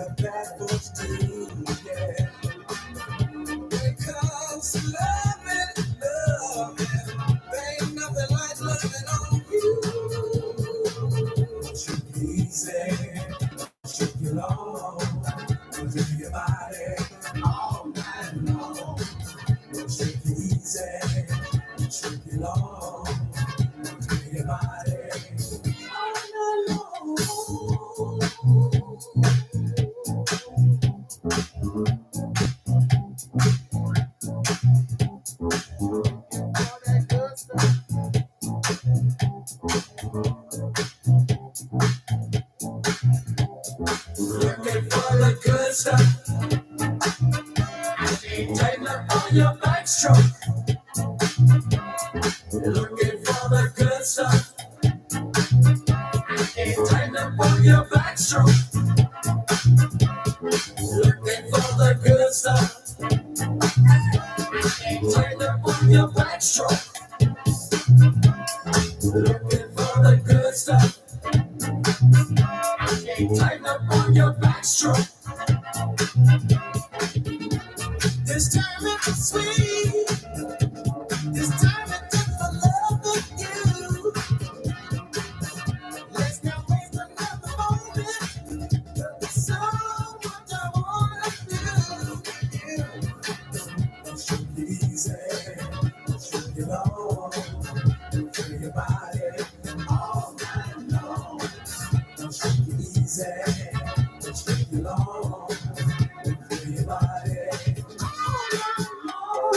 like bad folks do, yeah. When it comes to loving, there ain't nothing like loving on you. Should be easy, should be long, do your body all night long. Should be easy, should be long, do your body all night long. Looking for the good stuff. Tighten up on your backstroke. Looking for the good stuff. Tighten up on your backstroke. Looking for the good stuff. Tighten up on your backstroke. Looking for the good stuff. Tighten up on your backstroke. This time it's sweet. This time it's just for love with you. Let's not waste another moment. There's so much I wanna do. It should be easy. It should be long. Feel your body all night long. It should be easy. It should be long. Feel your body all night long.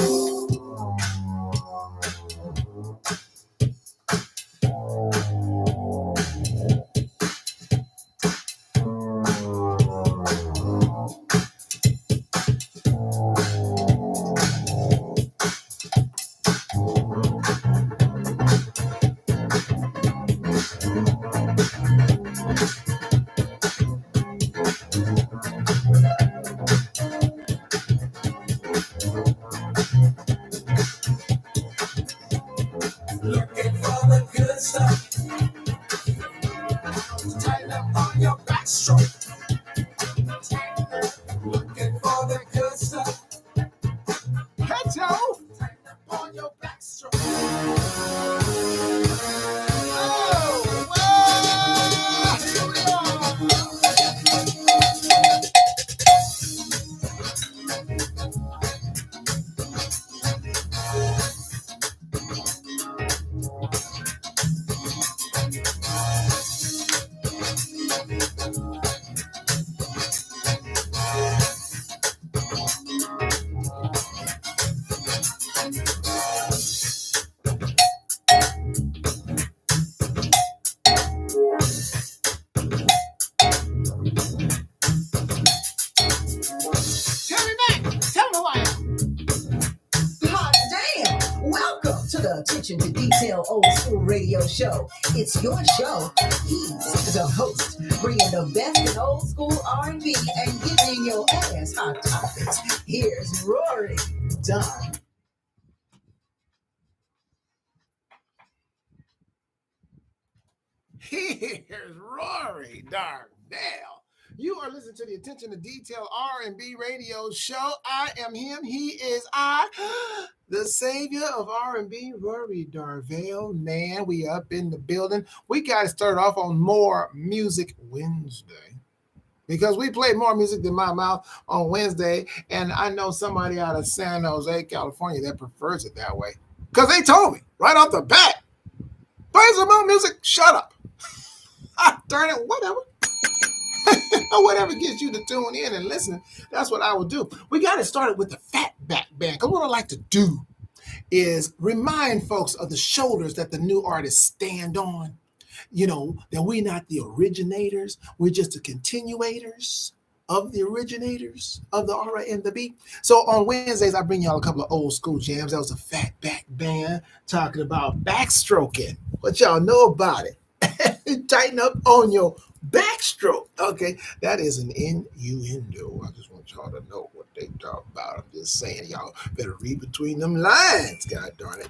Looking for the good stuff. Tighten up on your backstroke. Looking for the good stuff. Hey, Joe. Tighten up on your backstroke. Tell me back. Tell me why. Hot damn! Welcome to the Attention to Detail Old School Radio Show. It's your show. He's the host, bringing the best in old school R&B and giving your ass hot topics. Here's Rory Dunn. Here's Rory Darnell. You are listening to the Attention to Detail R&B radio show. I am him. He is I, the savior of R&B, Rory Darvell. Man, we up in the building. We got to start off on More Music Wednesday because we played more music than my mouth on Wednesday, and I know somebody out of San Jose, California that prefers it that way because they told me right off the bat, play some more music, shut up. Darn it, whatever. Whatever gets you to tune in and listen, that's what I will do. We got to start it with the Fat Back Band, because what I like to do is remind folks of the shoulders that the new artists stand on. You know, that we're not the originators, we're just the continuators of the originators of the R&B. So on Wednesdays, I bring y'all a couple of old school jams. That was a Fat Back Band talking about backstroking. What y'all know about it? Tighten up on your backstroke. Okay, that is an innuendo. I just want y'all to know what they talk about. I'm just saying, y'all better read between them lines. God darn it.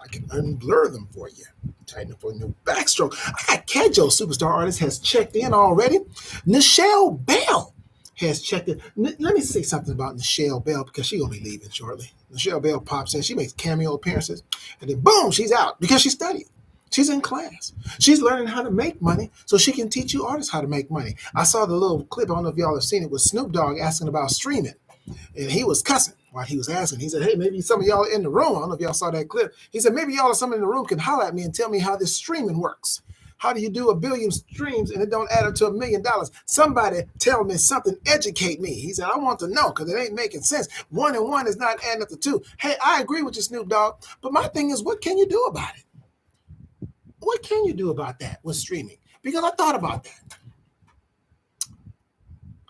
I can unblur them for you. Tighten up on your backstroke. I got Kedjo, superstar artist, has checked in already. Nichelle Bell has checked in. Let me say something about Nichelle Bell because she's going to be leaving shortly. Nichelle Bell pops in. She makes cameo appearances. And then, boom, she's out because she studied. She's in class. She's learning how to make money so she can teach you artists how to make money. I saw the little clip. I don't know if y'all have seen it with Snoop Dogg asking about streaming. And he was cussing while he was asking. He said, hey, maybe some of y'all in the room, I don't know if y'all saw that clip. He said, maybe y'all or someone in the room can holler at me and tell me how this streaming works. How do you do 1 billion streams and it don't add up to $1 million? Somebody tell me something, educate me. He said, I want to know because it ain't making sense. 1 and 1 is not adding up to 2. Hey, I agree with you, Snoop Dogg. But my thing is, what can you do about it? What can you do about that with streaming? Because I thought about that.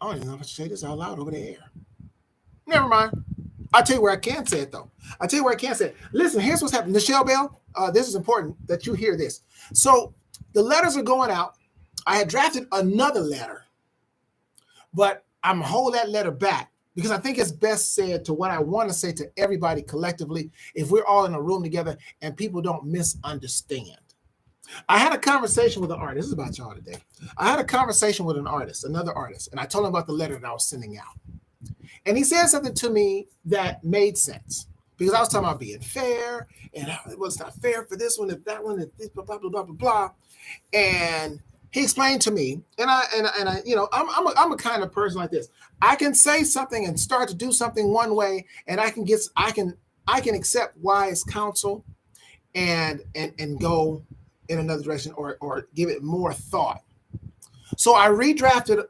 I don't even know if I should say this out loud over the air. Never mind. I'll tell you where I can say it, though. I'll tell you where I can say it. Listen, here's what's happening. Nichelle Bell, this is important that you hear this. So the letters are going out. I had drafted another letter, but I'm going to hold that letter back because I think it's best said to what I want to say to everybody collectively if we're all in a room together and people don't misunderstand. I had a conversation with an artist. This is about y'all today. I had a conversation with an artist, another artist, and I told him about the letter that I was sending out. And he said something to me that made sense because I was talking about being fair and it was not fair for this one, if that one, if this, blah, blah, blah, blah, blah, blah. And he explained to me, and I, you know, I'm a kind of person like this. I can say something and start to do something one way, and I can accept wise counsel and go in another direction or give it more thought. So I redrafted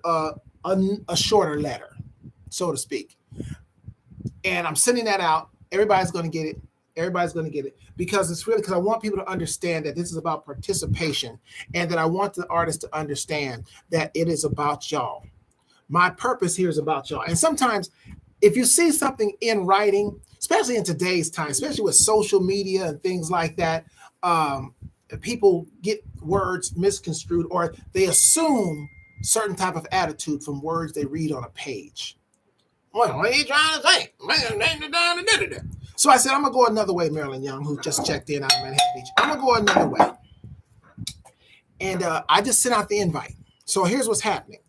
a shorter letter, so to speak. And I'm sending that out. Everybody's going to get it. Everybody's going to get it because it's really because I want people to understand that this is about participation and that I want the artists to understand that it is about y'all. My purpose here is about y'all. And sometimes if you see something in writing, especially in today's time, especially with social media and things like that, people get words misconstrued or they assume certain type of attitude from words they read on a page. What are you trying to say? So I said, I'm going to go another way, Marilyn Young, who just checked in out of Manhattan Beach. I'm going to go another way. And I just sent out the invite. So here's what's happening.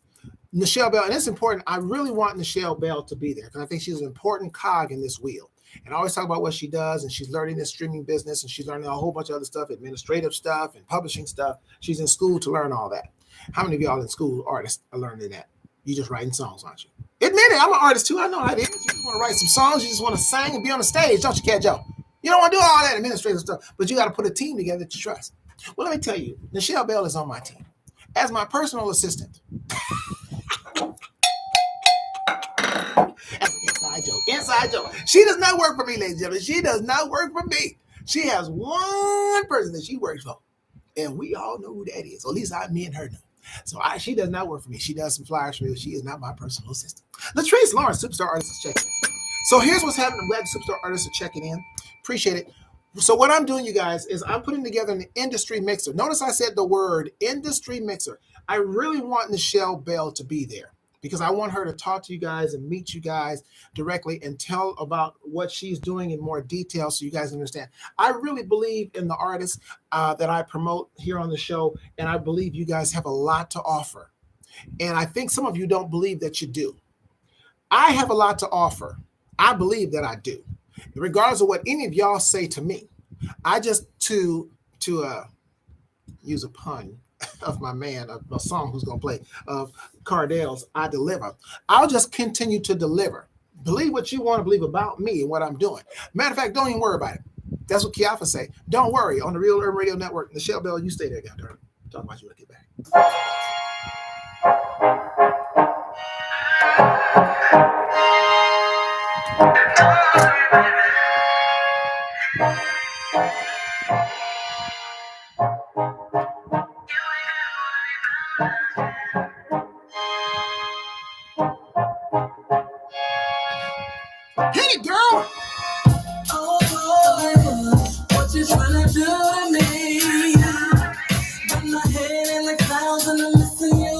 Nichelle Bell, and it's important. I really want Nichelle Bell to be there because I think she's an important cog in this wheel. And I always talk about what she does, and she's learning this streaming business, and she's learning a whole bunch of other stuff, administrative stuff and publishing stuff. She's in school to learn all that. How many of y'all in school artists are learning that? You just writing songs, aren't you? Admit it, I'm an artist too. I know how it is. You just want to write some songs. You just want to sing and be on the stage, don't you, Kedjo? You don't want to do all that administrative stuff, but you got to put a team together that you trust. Well, let me tell you, Nichelle Bell is on my team as my personal assistant. Inside joke. She does not work for me, ladies and gentlemen. She does not work for me. She has one person that she works for, and we all know who that is. Or at least me and her know. So she does not work for me. She does some flyers for me. She is not my personal assistant. Latrice Lawrence, superstar artist, is checking in. So here's what's happening. I'm glad the superstar artists are checking in. Appreciate it. So what I'm doing, you guys, is I'm putting together an industry mixer. Notice I said the word industry mixer. I really want Nichelle Bell to be there because I want her to talk to you guys and meet you guys directly and tell about what she's doing in more detail so you guys understand. I really believe in the artists that I promote here on the show, and I believe you guys have a lot to offer. And I think some of you don't believe that you do. I have a lot to offer. I believe that I do. Regardless of what any of y'all say to me, I just to use a pun of my man, a song who's going to play, of Cardell's I Deliver. I'll just continue to deliver. Believe what you want to believe about me and what I'm doing. Matter of fact, don't even worry about it. That's what Kiafa say. Don't worry. On the Real Urban Radio Network, Nichelle Bell, you stay there, goddamn. Talk about you when I get back. Hit it, girl. Oh, what you trying to do to me? Got my head in the clouds and I'm missing you.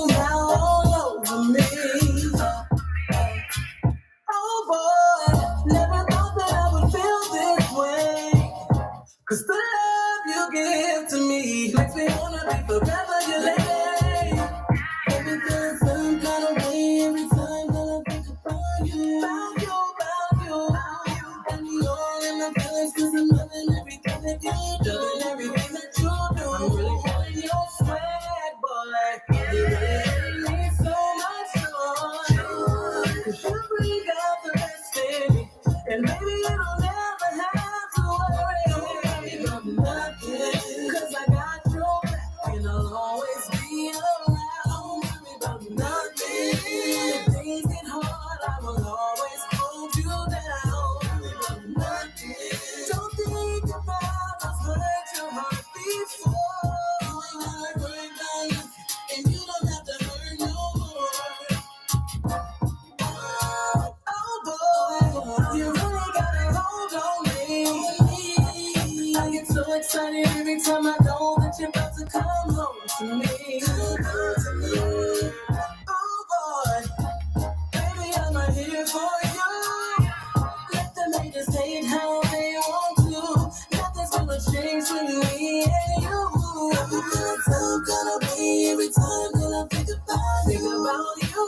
think about you.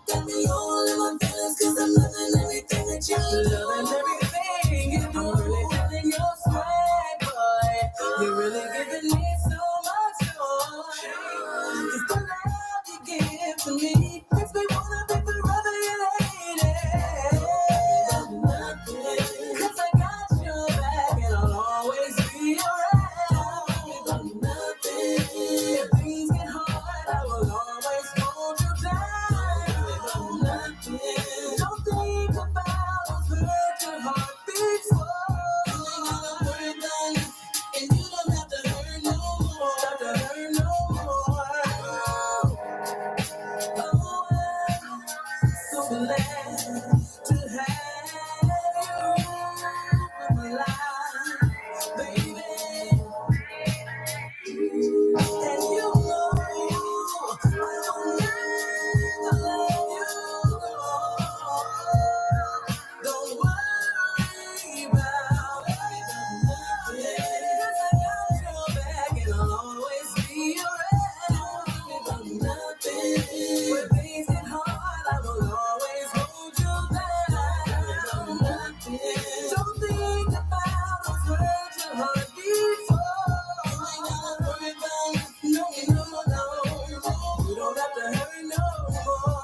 Got me all in my feelings 'cause I'm loving everything that you do. Loving everything you do. I'm really feeling your swag, boy. You're really giving me so much joy. It's the love you give to me. Makes me wanna be forever your lady. Cause I got your back and I'll always be around. If things get hard, I will always hold you down. Don't think about what's hurt your heart before. And you don't have to hurt no more. Oh, I'm so glad to have you in my life, baby. And you know I will never let you go. Don't worry about it. 'Cause I got your back and I'll always be around. When things get hard, I will always hold you down. Don't think about what's hurt your heart before. No, you don't have to hurry no more.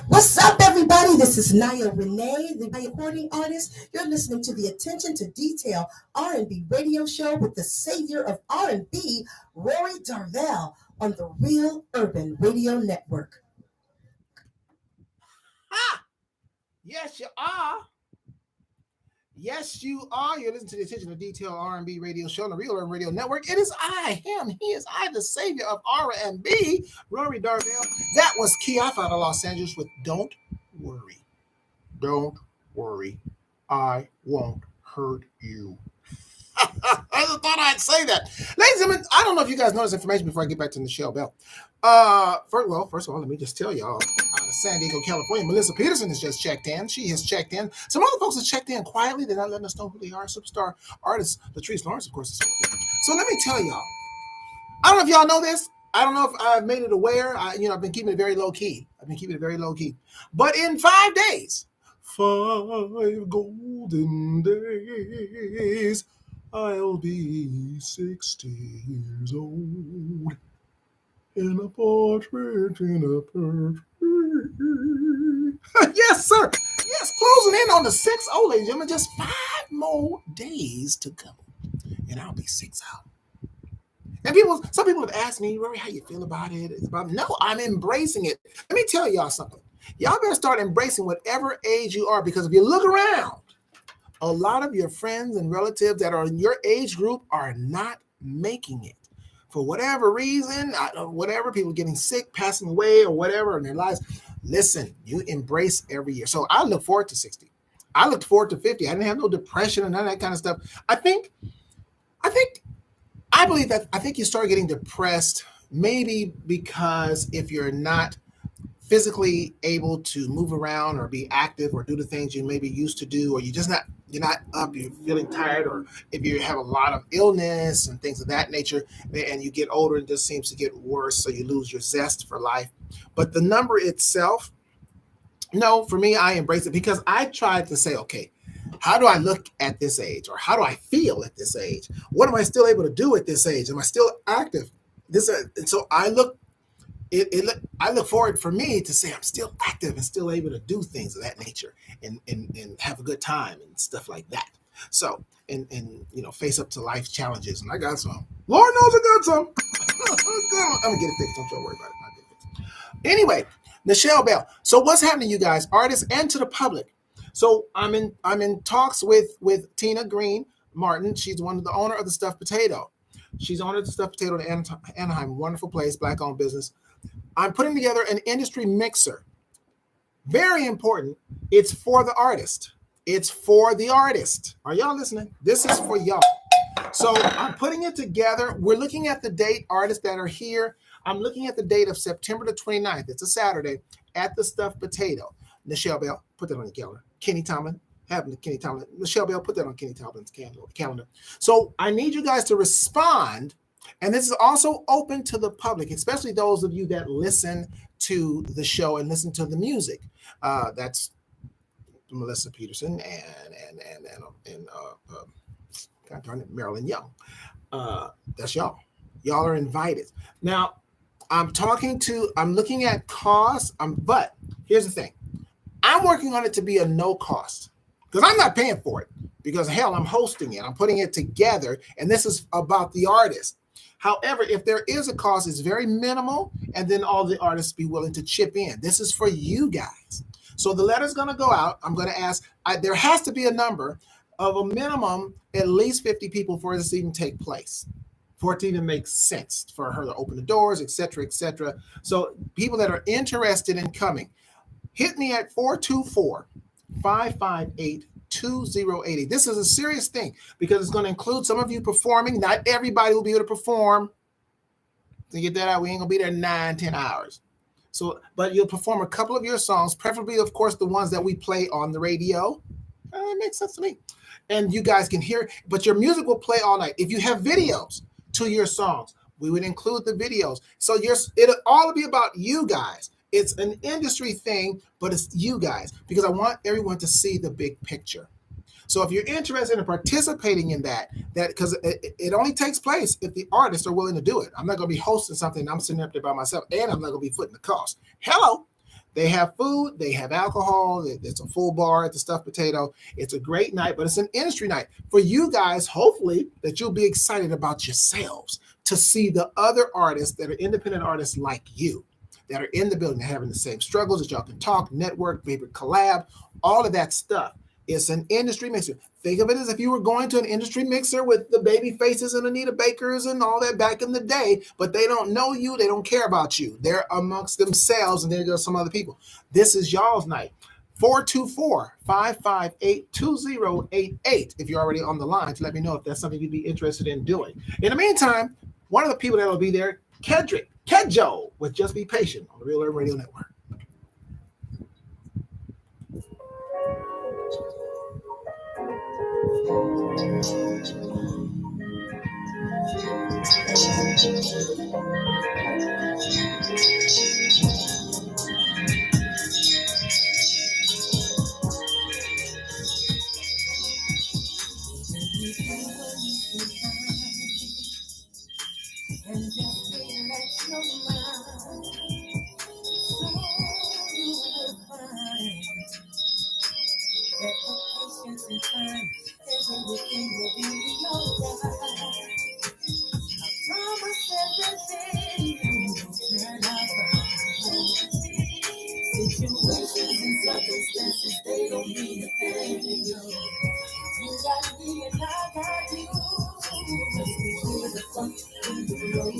What's up, everybody? This is Naya Renee, the recording artist. You're listening to the Attention to Detail R&B radio show with the savior of R&B, Rory Darvell, on the Real Urban Radio Network. Ha! Yes, you are. Yes, you are. You're listening to the Attention to Detail R&B radio show on the Real Urban Radio Network. It is I, him, he is I, the savior of R&B, Rory Darvell. That was Keith out of Los Angeles with Don't Worry. Don't worry. I won't hurt you. I just thought I'd say that. Ladies and gentlemen, I don't know if you guys know this information before I get back to Michelle Bell. First of all, let me just tell y'all, out of San Diego, California, Melissa Peterson has just checked in. She has checked in. Some other folks have checked in quietly. They're not letting us know who they are. Superstar artist Latrice Lawrence, of course, is checked in. So let me tell y'all. I don't know if y'all know this. I don't know if I've made it aware. I've been keeping it very low key. But in 5 days, 5 golden days, I'll be 60 years old. In a portrait. Yes, sir. Yes, closing in on the 6. Oh, ladies and gentlemen, just 5 more days to go. And I'll be 6 out. And some people have asked me, Rory, how you feel about it? No, I'm embracing it. Let me tell y'all something. Y'all better start embracing whatever age you are, because if you look around, a lot of your friends and relatives that are in your age group are not making it. For whatever reason, whatever, people getting sick, passing away, or whatever in their lives. Listen, you embrace every year. So I look forward to 60. I looked forward to 50. I didn't have no depression and none of that kind of stuff. I think you start getting depressed maybe because if you're not physically able to move around or be active or do the things you maybe used to do, or you're not up, you're feeling tired, or if you have a lot of illness and things of that nature, and you get older, it just seems to get worse, so you lose your zest for life. But the number itself, no, for me, I embrace it, because I tried to say, okay, how do I look at this age, or how do I feel at this age? What am I still able to do at this age? Am I still active? And so I look forward for me to say I'm still active and still able to do things of that nature and have a good time and stuff like that. So, and face up to life challenges. And I got some. Lord knows I got some. I'm going to get it fixed. Don't you worry about it. I'll get it fixed. Anyway, Michelle Bell. So what's happening, you guys, artists and to the public? So I'm in talks with Tina Green Martin. She's the owner of the Stuffed Potato. She's owner of the Stuffed Potato in Anaheim. Wonderful place, Black-owned business. I'm putting together an industry mixer. Very important. It's for the artist. It's for the artist. Are y'all listening? This is for y'all. So I'm putting it together. We're looking at the date, artists that are here. I'm looking at the date of September the 29th. It's a Saturday at the Stuffed Potato. Michelle Bell, put that on your calendar. Kenny Tomlin, Happened to Kenny Tomlin. Michelle Bell, put that on Kenny Tomlin's calendar. So I need you guys to respond. And this is also open to the public, especially those of you that listen to the show and listen to the music. That's Melissa Peterson and God darn it, Marilyn Young. That's y'all. Y'all are invited. Now, I'm looking at costs, but here's the thing. I'm working on it to be a no cost because I'm not paying for it because hell, I'm hosting it. I'm putting it together and this is about the artist. However, if there is a cost, it's very minimal and then all the artists be willing to chip in. This is for you guys. So the letter's going to go out. I'm going to ask, there has to be a number of a minimum, at least 50 people for this to even take place, for it to even make sense for her to open the doors, et cetera, et cetera. So people that are interested in coming, hit me at 424-558-2080. This is a serious thing because it's going to include some of you performing. Not everybody will be able to perform. To get that out, we ain't going to be there 9-10 hours. So, but you'll perform a couple of your songs, preferably, of course, the ones that we play on the radio. It makes sense to me. And you guys can hear it, but your music will play all night. If you have videos to your songs, we would include the videos. So it'll all be about you guys. It's an industry thing, but it's you guys because I want everyone to see the big picture. So if you're interested in participating in that because it only takes place if the artists are willing to do it. I'm not going to be hosting something and I'm sitting up there by myself, and I'm not going to be footing the cost. Hello. They have food, they have alcohol, it's a full bar at the Stuffed Potato. It's a great night, but it's an industry night. For you guys, hopefully, that you'll be excited about yourselves to see the other artists that are independent artists like you, that are in the building, having the same struggles, that y'all can talk, network, maybe collab, all of that stuff. It's an industry mixer. Think of it as if you were going to an industry mixer with the Baby Faces and Anita Bakers and all that back in the day, but they don't know you. They don't care about you. They're amongst themselves, and there goes some other people. This is y'all's night. 424-558-2088 if you're already on the line to let me know if that's something you'd be interested in doing. In the meantime, one of the people that will be there, Kedjo, with Just Be Patient on the Real Urban Radio Network. And just relax your mind, so you will find that with patience and time, everything will be alright. I promise everything will turn out right. Situations and circumstances, they don't mean a thing. You got me and I got you. Just be here the fun in the road.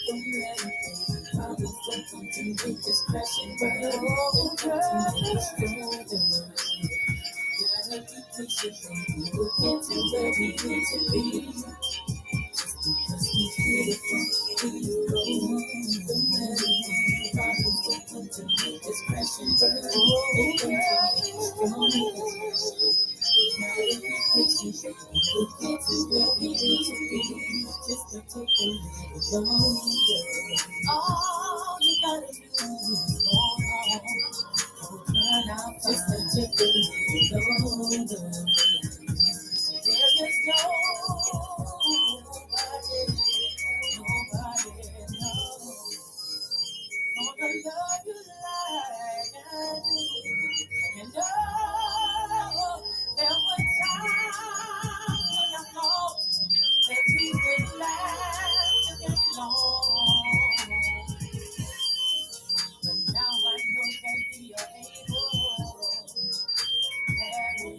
Don't let anything problems don't come to me, just crash and burn. Oh, girl, gotta be patient, baby. We'll get to where we need to be. Just because we hear the fun in the road. Don't let anything problems don't come to me, just crash and burn. Oh, girl, we'll get to where we need to be. Just to take a little longer. All you gotta do is walk on. Turn out just to take a little longer. There is nobody, gonna love you like I do. And there were times when I thought that we would last this long. But now I know that we are able to marry.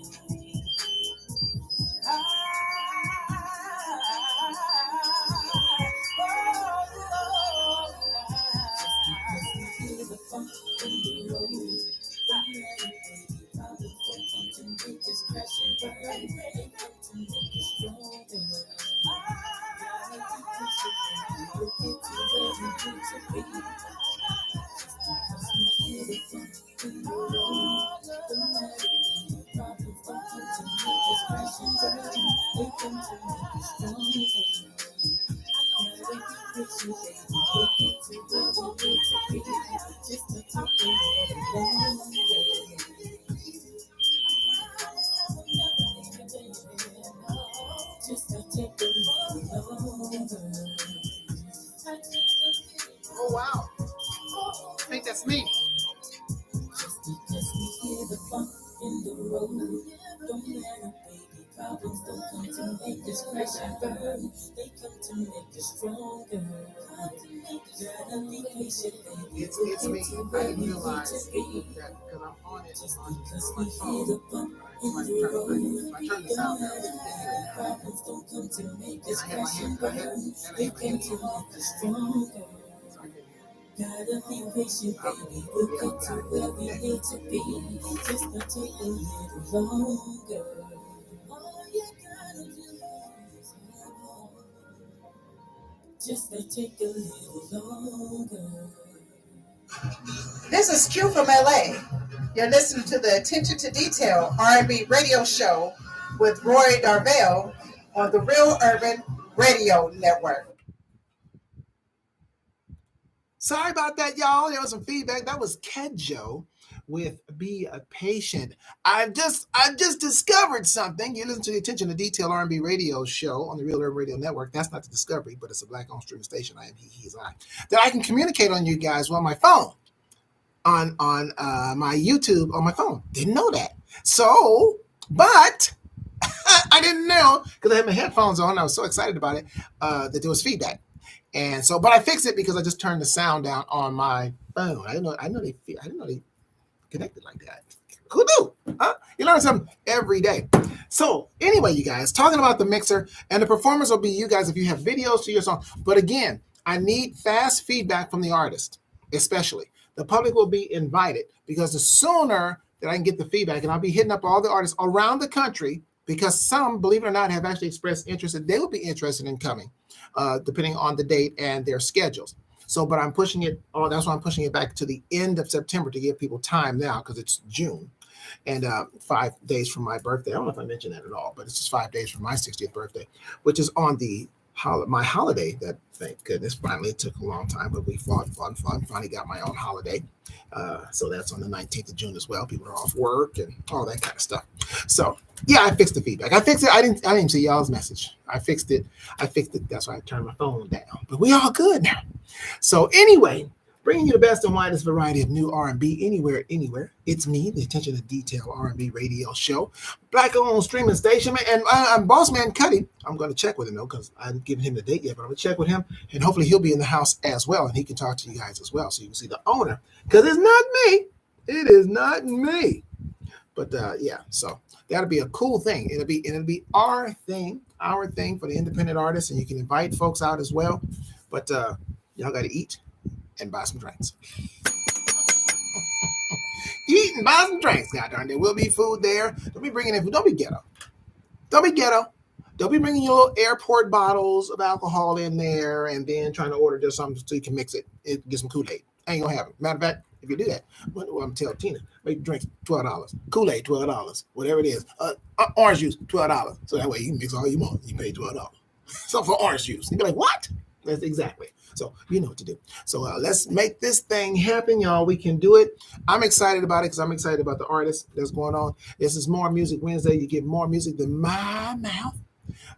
The funk in the road. Just crash and burn, ready to make it stronger. We'll get to where we need to be. Just because we feel the funk in the road. Don't let any problems Oh wow, I think that's me. It's me. I didn't realize that because I'm on it on my phone. If I turn the sound down, and I have my hand, and I have my hand on. So I can hear. Gotta be patient, baby. We'll get to where we need to be. Just gonna take a little longer. All you gotta do is hold on. Just gonna take a little longer. This is Q from LA. You're listening to the Attention to Detail R&B radio show with Rory Darvell on the Real Urban Radio Network. Sorry about that, y'all. There was some feedback. That was Kedjo with Be a Patient. I just discovered something. You listen to the Attention to Detail R&B radio show on the Real Urban Radio Network. That's not the discovery, but it's a black-owned streaming station. I am he, he's I. That I can communicate on you guys on my phone, on my YouTube on my phone. Didn't know that. So, but I didn't know because I had my headphones on. I was so excited about it that there was feedback. And so, but I fixed it because I just turned the sound down on my phone. I didn't know they connected like that. Who knew? Huh? You learn something every day. So anyway, you guys, talking about the mixer, and the performance will be you guys if you have videos to your song. But again, I need fast feedback from the artist, especially. The public will be invited because the sooner that I can get the feedback, and I'll be hitting up all the artists around the country because some, believe it or not, have actually expressed interest and they will be interested in coming. Depending on the date and their schedules. So, but I'm pushing it. Oh, that's why I'm pushing it back to the end of September to give people time now because it's June and 5 days from my birthday. I don't know if I mentioned that at all, but it's just 5 days from my 60th birthday, which is on the my holiday. That thank goodness finally took a long time, but we fun. Finally got my own holiday. So that's on the 19th of June as well. People are off work and all that kind of stuff. So yeah, I fixed the feedback. I fixed it. I didn't see y'all's message. I fixed it. That's why I turned my phone down. But we all good now. So anyway, bringing you the best and widest variety of new R&B anywhere. It's me, the Attention to Detail R&B radio show, black-owned streaming station, and I'm Boss Man Cuddy. I'm going to check with him though because I haven't given him the date yet, but I'm going to check with him, and hopefully he'll be in the house as well, and he can talk to you guys as well, so you can see the owner. Because it's not me. It is not me. But yeah, so that'll be a cool thing. It'll be our thing for the independent artists, and you can invite folks out as well. But y'all got to eat and buy some drinks. Eat and buy some drinks. God darn, there will be food there. Don't be bringing in. Don't be ghetto. Don't be bringing your little airport bottles of alcohol in there and then trying to order just something so you can mix it. Get some Kool-Aid. Ain't gonna happen. Matter of fact, if you do that, well, I'm gonna tell Tina, make drinks $12, Kool-Aid $12, whatever it is. Orange juice $12. So that way you can mix all you want. You pay $12. So for orange juice, you'd be like, what? That's exactly. So you know what to do. So let's make this thing happen, y'all. We can do it. I'm excited about it because I'm excited about the artist that's going on. This is More Music Wednesday. You get more music than my mouth,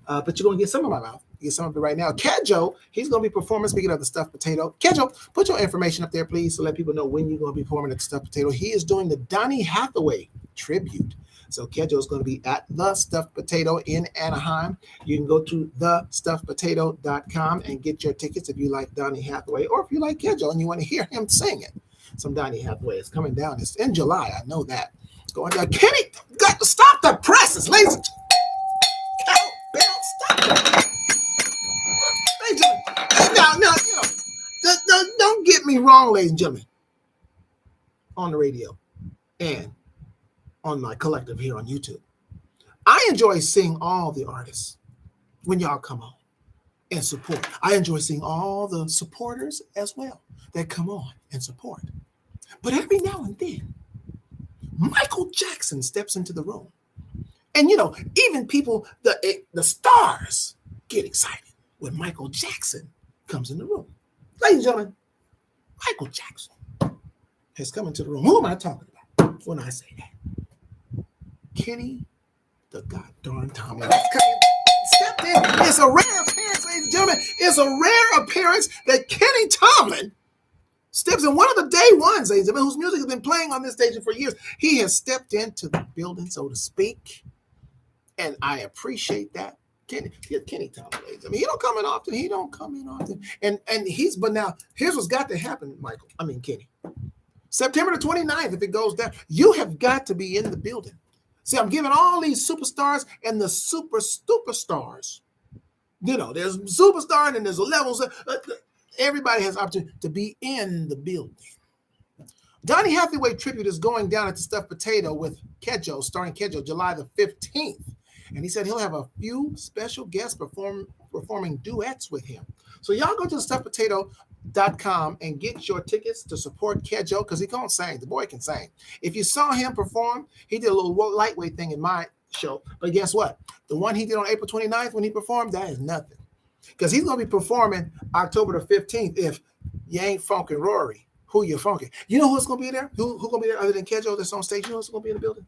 but you're going to get some of my mouth. You get some of it right now. Kedjo, he's going to be performing. Speaking of the Stuffed Potato, Kedjo, put your information up there, please, so let people know when you're going to be performing at the Stuffed Potato. He is doing the Donny Hathaway tribute. So Kedjo is going to be at the Stuffed Potato in Anaheim. You can go to thestuffedpotato.com and get your tickets if you like Donny Hathaway or if you like Kedjo and you want to hear him sing it. Some Donny Hathaway is coming down. It's in July. I know that. It's going down. Kenny, got to stop the presses, ladies and gentlemen. Stop it. Now, don't get me wrong, ladies and gentlemen. On the radio and on my collective here on YouTube. I enjoy seeing all the artists when y'all come on and support. I enjoy seeing all the supporters as well that come on and support. But every now and then, Michael Jackson steps into the room And you know, even people, the stars get excited when Michael Jackson comes in the room. Ladies and gentlemen, Michael Jackson has come into the room. Who am I talking about when I say that? Kenny the goddamn Tomlin stepped in. It's a rare appearance, ladies and gentlemen. It's a rare appearance that Kenny Tomlin steps in. One of the day ones, ladies and gentlemen, whose music has been playing on this station for years. He has stepped into the building, so to speak, and I appreciate that. Kenny Tomlin, ladies. I mean, he don't come in often. And he's, but now here's what's got to happen, Kenny. September the 29th, if it goes down, you have got to be in the building. See, I'm giving all these superstars and the superstars. You know, there's superstar and there's levels. Everybody has opportunity to be in the building. Donny Hathaway tribute is going down at the Stuffed Potato with Kedjo, starring Kedjo, July the 15th. And he said he'll have a few special guests performing duets with him. So y'all go to stuffedpotato.com and get your tickets to support Kedjo, because he can't sing. The boy can sing. If you saw him perform, he did a little lightweight thing in my show. But guess what? The one he did on April 29th when he performed, that is nothing. Because he's going to be performing October the 15th if you ain't funkin' Rory. Who you funkin'? You know who's going to be there? Who's going to be there other than Kedjo that's on stage? You know who's going to be in the building?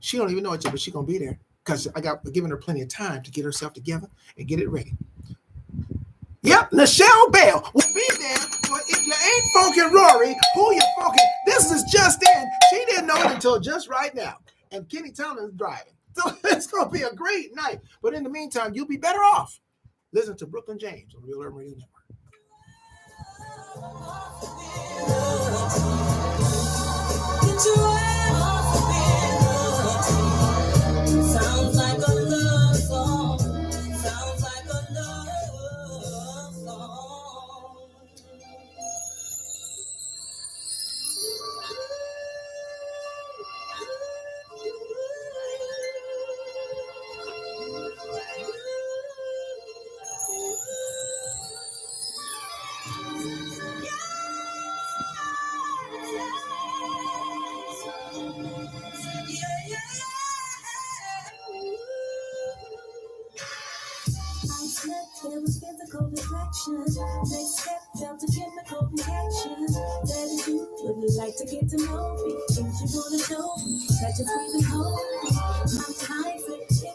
She don't even know it yet, but she's going to be there. Because I got giving her plenty of time to get herself together and get it ready. Yep, Nichelle Bell will be there. But if you ain't funkin' Rory, who you funkin'? This is just in. She didn't know it until just right now. And Kenny Tomlin is driving. So it's going to be a great night. But in the meantime, you'll be better off. Listen to Brooklyn James on Real Urban Radio Network. Sounds like a love song. Sounds like a love song. There was physical attraction. Next step felt a chemical reaction. That is you would like to get to know me. Things you wanna know me. That just squeeze and hold me. My time it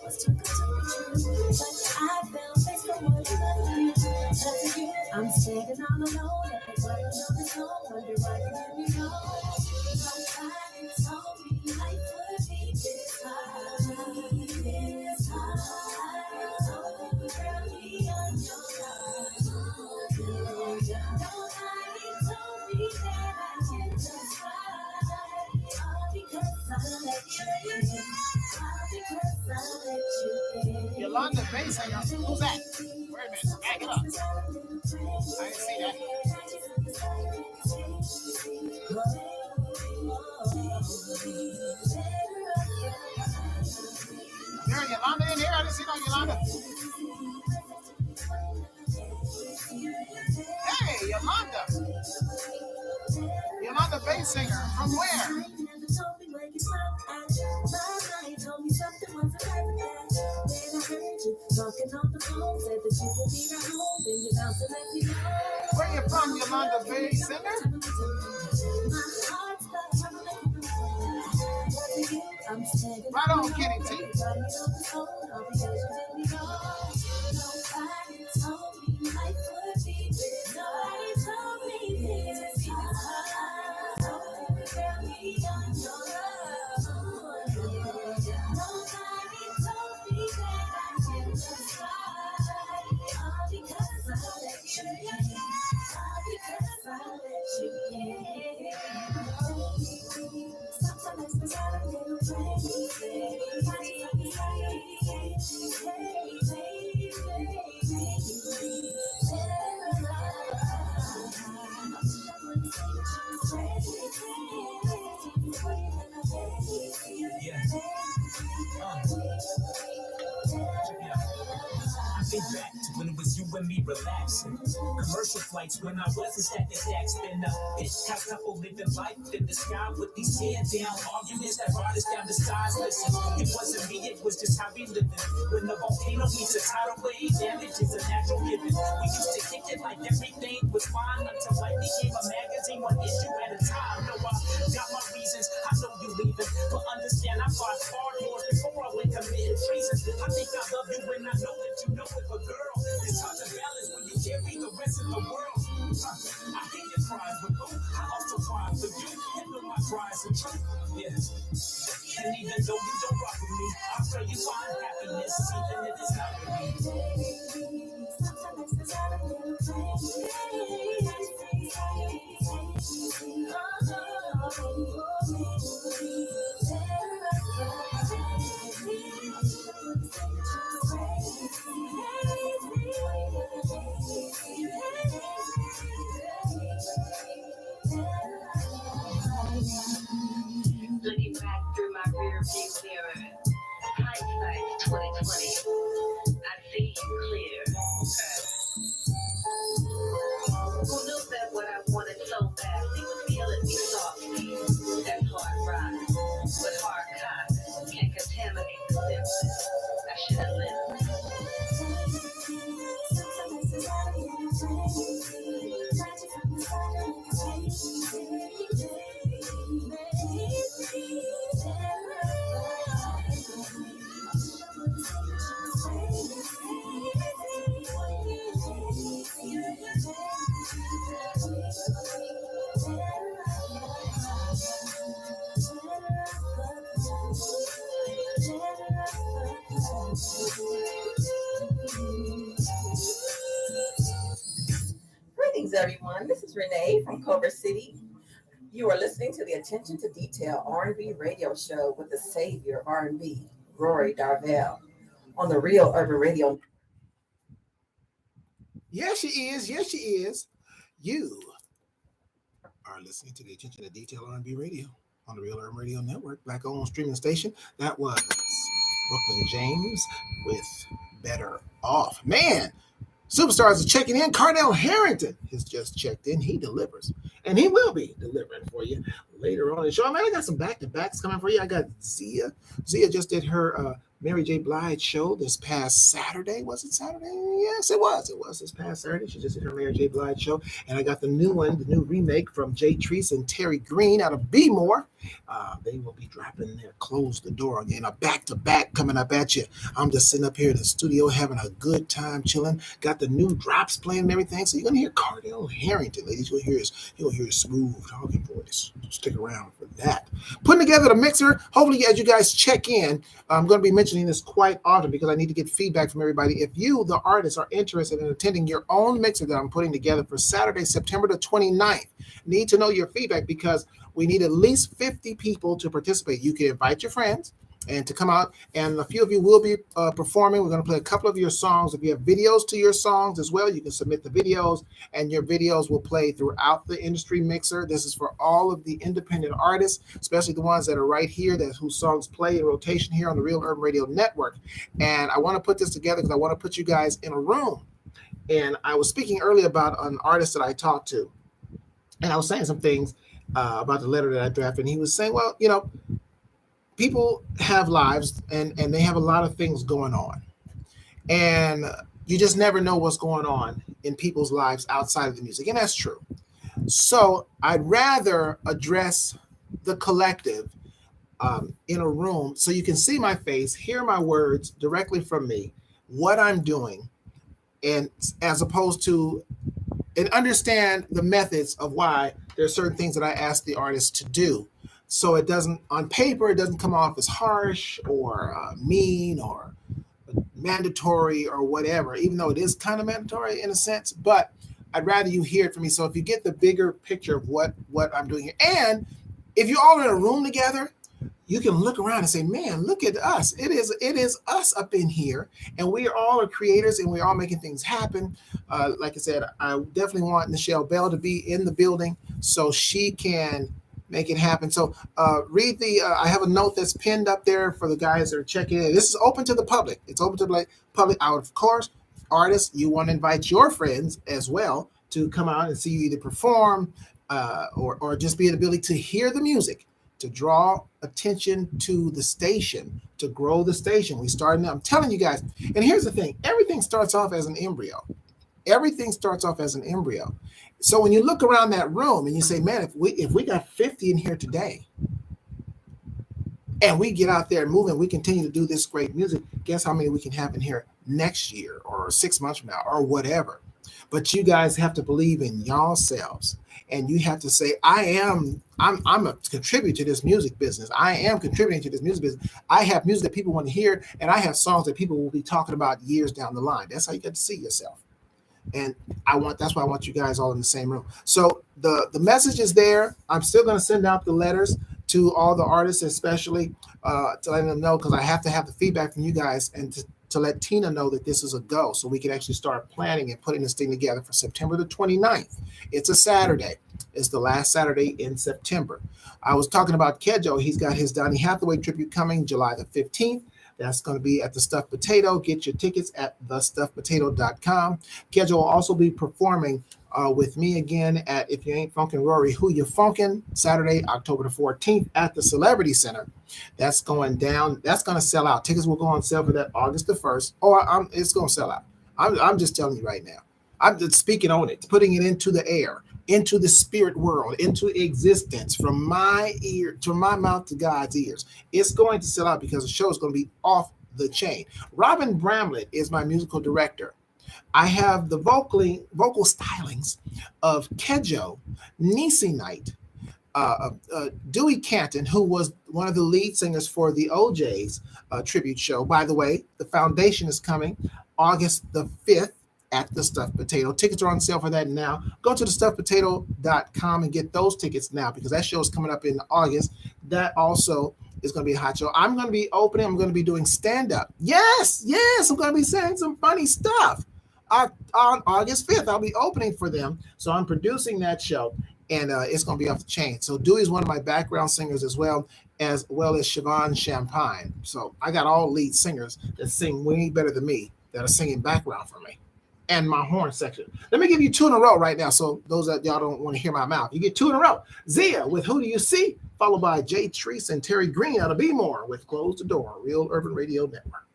was too good to be true. But I fell face for what you love me. That's you. I'm standing all alone. At the bottom of the song. Wonder why you let me go. My time told me life would be this hard. This hard. Yolanda Bass, who's that? Wait a minute, back it up. I didn't see that. There, Yolanda in here? I didn't see no Yolanda. Hey, Yolanda. Yolanda Bass singer. From where? Where you from, Yolanda Bass singer? Right on, Kenny T. and me relaxing. Commercial flights when I wasn't stacking stacks. Been a bitch, had couple living life in the sky with these tear down arguments that brought us down the skies. Listen, it wasn't me, it was just how we living. When the volcano meets a tidal wave, damage is a natural given. We used to kick it like everything was fine until life became a magazine, one issue at a time. No, I got my reasons, I know you leaving, but understand I fought far more before I went committing treason. I think I love you when I know that you know it, but girl, it's hard to balance when you carry the rest of the world. I hear your cries, but ooh, I also cry for you. And know my cries are true. Yeah. And even though you don't rock with me, I pray you find happiness, even if it's not with me. Looking back through my rear view mirror, hindsight 2020, I see you clear. Who knew that what I wanted so bad, it was killing me softly. That's hard ride, but hard cotton can contaminate the senses. I should have listened. Greetings, everyone. This is Renee from Culver City. You are listening to the Attention to Detail R&B radio show with the savior of R&B, Rory Darvell, on the Real Urban Radio. Yes, she is. Yes, she is. You are listening to the Attention to Detail R&B radio on the Real Urban Radio Network, black-owned streaming station. That was Brooklyn James with Better Off. Man, superstars are checking in. Cardell Harrington has just checked in. He delivers. And he will be delivering for you later on in the show. Man, I got some back-to-backs coming for you. I got Zia. Zia just did her Mary J. Blige show this past Saturday. Was it Saturday? Yes, it was. It was this past Saturday. She just did her Mary J. Blige show. And I got the new one, the new remake from Jay Treese and Terry Green out of Be More. They will be dropping their Close the Door again. A back-to-back coming up at you. I'm just sitting up here in the studio having a good time chilling. Got the new drops playing and everything. So you're going to hear Cardell Harrington, ladies. You'll hear his smooth talking voice. Stick around for that. Putting together the mixer. Hopefully, as you guys check in, I'm going to be mentioning this quite often because I need to get feedback from everybody. If you, the artist, are interested in attending your own mixer that I'm putting together for Saturday, September the 29th, need to know your feedback because we need at least 50 people to participate. You can invite your friends and to come out, and a few of you will be performing. We're going to play a couple of your songs. If you have videos to your songs as well, you can submit the videos, and your videos will play throughout the industry mixer. This is for all of the independent artists, especially the ones that are right here, whose songs play in rotation here on the Real Urban Radio Network. And I want to put this together because I want to put you guys in a room. And I was speaking earlier about an artist that I talked to, and I was saying some things about the letter that I drafted, and he was saying, well, people have lives and they have a lot of things going on. And you just never know what's going on in people's lives outside of the music. And that's true. So I'd rather address the collective in a room so you can see my face, hear my words directly from me, what I'm doing, and as opposed to and understand the methods of why there are certain things that I ask the artist to do. So it doesn't, on paper, it doesn't come off as harsh or mean or mandatory or whatever, even though it is kind of mandatory in a sense, but I'd rather you hear it from me. So if you get the bigger picture of what I'm doing here, and if you're all in a room together, you can look around and say, man, look at us. It is us up in here, and we are all creators, and we're all making things happen. Like I said, I definitely want Nichelle Bell to be in the building so she can make it happen. So read I have a note that's pinned up there for the guys that are checking in. This is open to the public. It's open to the public. I would, of course, artists, you want to invite your friends as well to come out and see you either perform or just be the ability to hear the music, to draw attention to the station, to grow the station. We started. I'm telling you guys. And here's the thing: everything starts off as an embryo. Everything starts off as an embryo. So when you look around that room and you say, "Man, if we got 50 in here today, and we get out there and move and we continue to do this great music, guess how many we can have in here next year or 6 months from now or whatever." But you guys have to believe in yourselves, and you have to say, I'm a contributor to this music business. I am contributing to this music business. I have music that people want to hear, and I have songs that people will be talking about years down the line. That's how you get to see yourself. And that's why I want you guys all in the same room. So the message is there. I'm still going to send out the letters to all the artists, especially to let them know, because I have to have the feedback from you guys and to let Tina know that this is a go, so we can actually start planning and putting this thing together for September the 29th. It's a Saturday. It's the last Saturday in September. I was talking about Kejo. He's got his Donny Hathaway tribute coming July the 15th. That's going to be at the Stuffed Potato. Get your tickets at thestuffedpotato.com. Kejo will also be performing with me again at If You Ain't Funkin' Rory, Who You Funkin', Saturday, October the 14th at the Celebrity Center. That's going down. That's going to sell out. Tickets will go on sale for that August the 1st. It's going to sell out. I'm just telling you right now. I'm just speaking on it, putting it into the air, into the spirit world, into existence, from my ear to my mouth to God's ears. It's going to sell out because the show is going to be off the chain. Robin Bramlett is my musical director. I have the vocal stylings of Kejo, Niecy Knight, Dewey Canton, who was one of the lead singers for the OJ's tribute show. By the way, the foundation is coming August the 5th at the Stuffed Potato. Tickets are on sale for that now. Go to thestuffedpotato.com and get those tickets now, because that show is coming up in August. That also is going to be a hot show. I'm going to be opening. I'm going to be doing stand-up. Yes, I'm going to be saying some funny stuff. On August 5th, I'll be opening for them. So I'm producing that show, and it's going to be off the chain. So Dewey's one of my background singers as well as Siobhan Champagne. So I got all lead singers that sing way better than me that are singing background for me, and my horn section. Let me give you 2 in a row right now, so those that y'all don't want to hear my mouth. You get 2 in a row. Zia with Who Do You See? Followed by Jay Treese and Terry Green out of Be More with Close the Door, Real Urban Radio Network.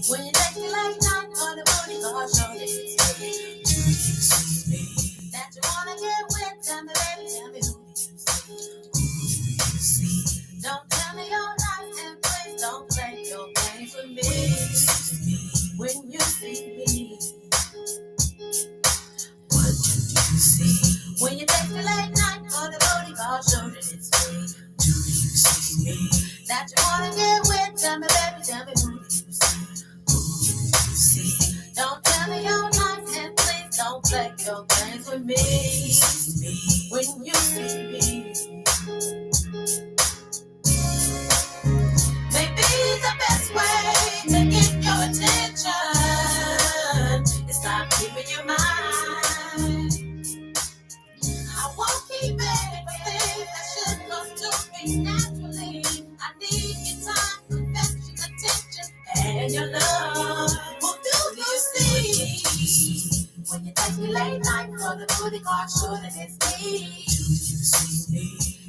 When you take me like night on the booty, cause show that it's me. Do you see me? That you wanna get with, tell me, baby, tell me who do you see? Who do you see? Don't tell me your lies and please don't play your games with me. When you see me, what do you see? When you take me like night on the booty, cause show that it's me. Do you see me? That you wanna get with, tell me, baby, tell me who do you see? Don't tell me your lies and please don't play your games with me. When you see me, maybe the best way to get your attention is stop keeping your mind. I won't keep everything that should come to me naturally. I need your time, affection, attention, and your love. When you take me late night for the booty call, sure that it's me. Do you see me?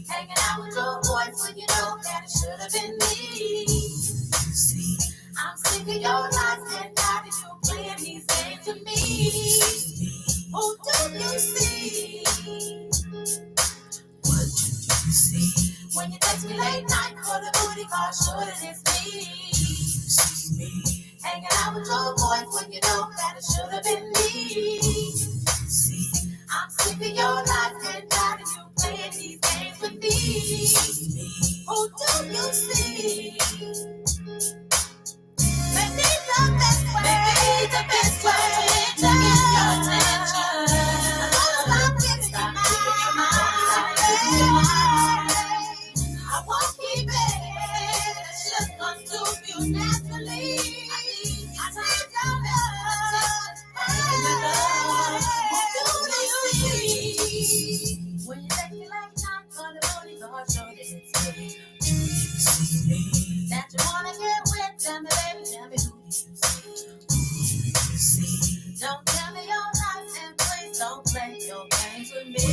Hanging out with your boys when you know that it should have been me. Do you see? I'm sick of your lies and now that you playing these games with me. Oh, do you see? What do you see? When you take me late night for the booty call, sure that it's me. Do you see me? Hanging out with your boys when you know that it should have been me. See, I'm sick of your lies and now that you playing these games with me. Oh, do you see? Maybe the best way to get your attention. Stop keeping your mind. late night for the booty call show that it's me. Do you see me? That you wanna get with? Tell me, baby, tell me who do you see? Who do you see? Don't tell me your lies and please don't play your games with me.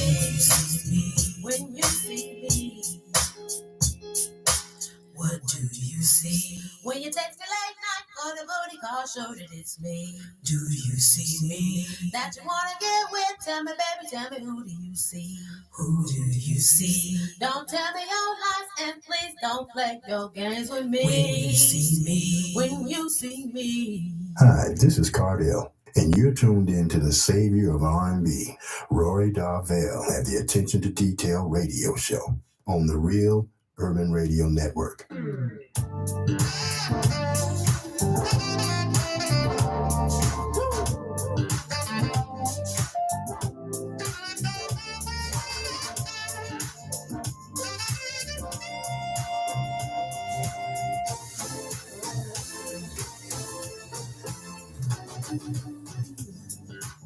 When you see me, what do you see? When you text me late night for the booty call show that it's me. Do you see me? That you wanna get with? Tell me, baby, tell me who do you see? Who do you see? Don't tell me your lies and please don't play your games with me. When you see me. When you see me. Hi, this is Cardell, and you're tuned in to the savior of R&B, Rory Darvell, at the Attention to Detail radio show on the Real Urban Radio Network.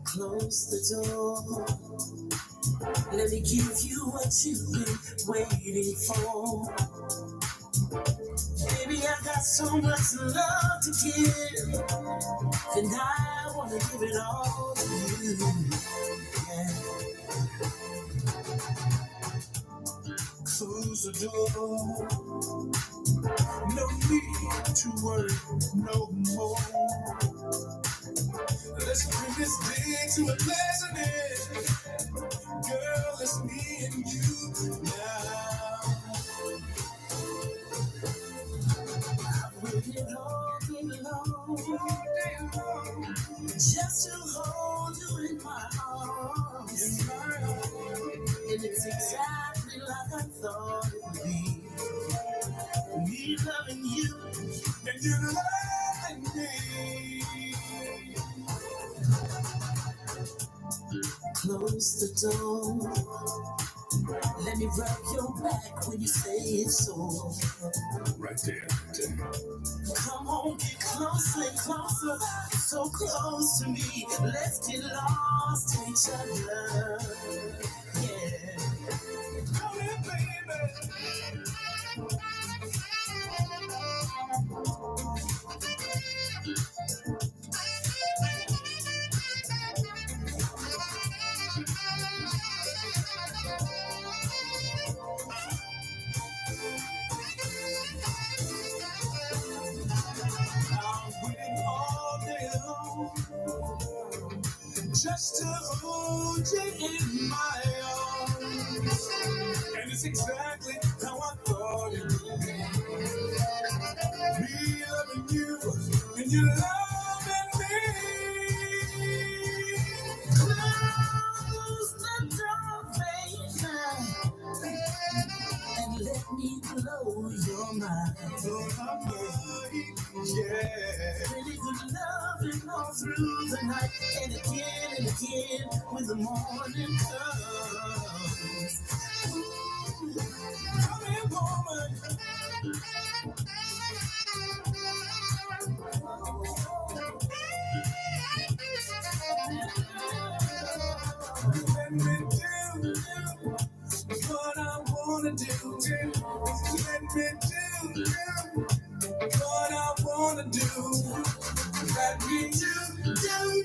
Close the door. Let me give you what you've been waiting for. Baby, I got so much love to give, and I want to give it all to you. Yeah. Close the door. No need to worry no more. Let's bring this day to a pleasant end. Girl, it's me and you now. I've waited all day long just to hold you in my arms. And it's exactly like I thought it would be. Me loving you and you loving me. Close the door. Let me rub your back when you say it's so. Right there. Come on, get closer, closer, so close to me. Let's get lost in each other. Yeah. Come here, baby. Just to hold you in my arms, and it's exactly how I thought it would be. Me loving you, and you loving me. Close the door, baby, and let me blow your mind. Yeah. Really good loving all through the night, and again when the morning comes. Come here, woman. Let me do what I wanna do. Let me do what I wanna do. Let me do, baby.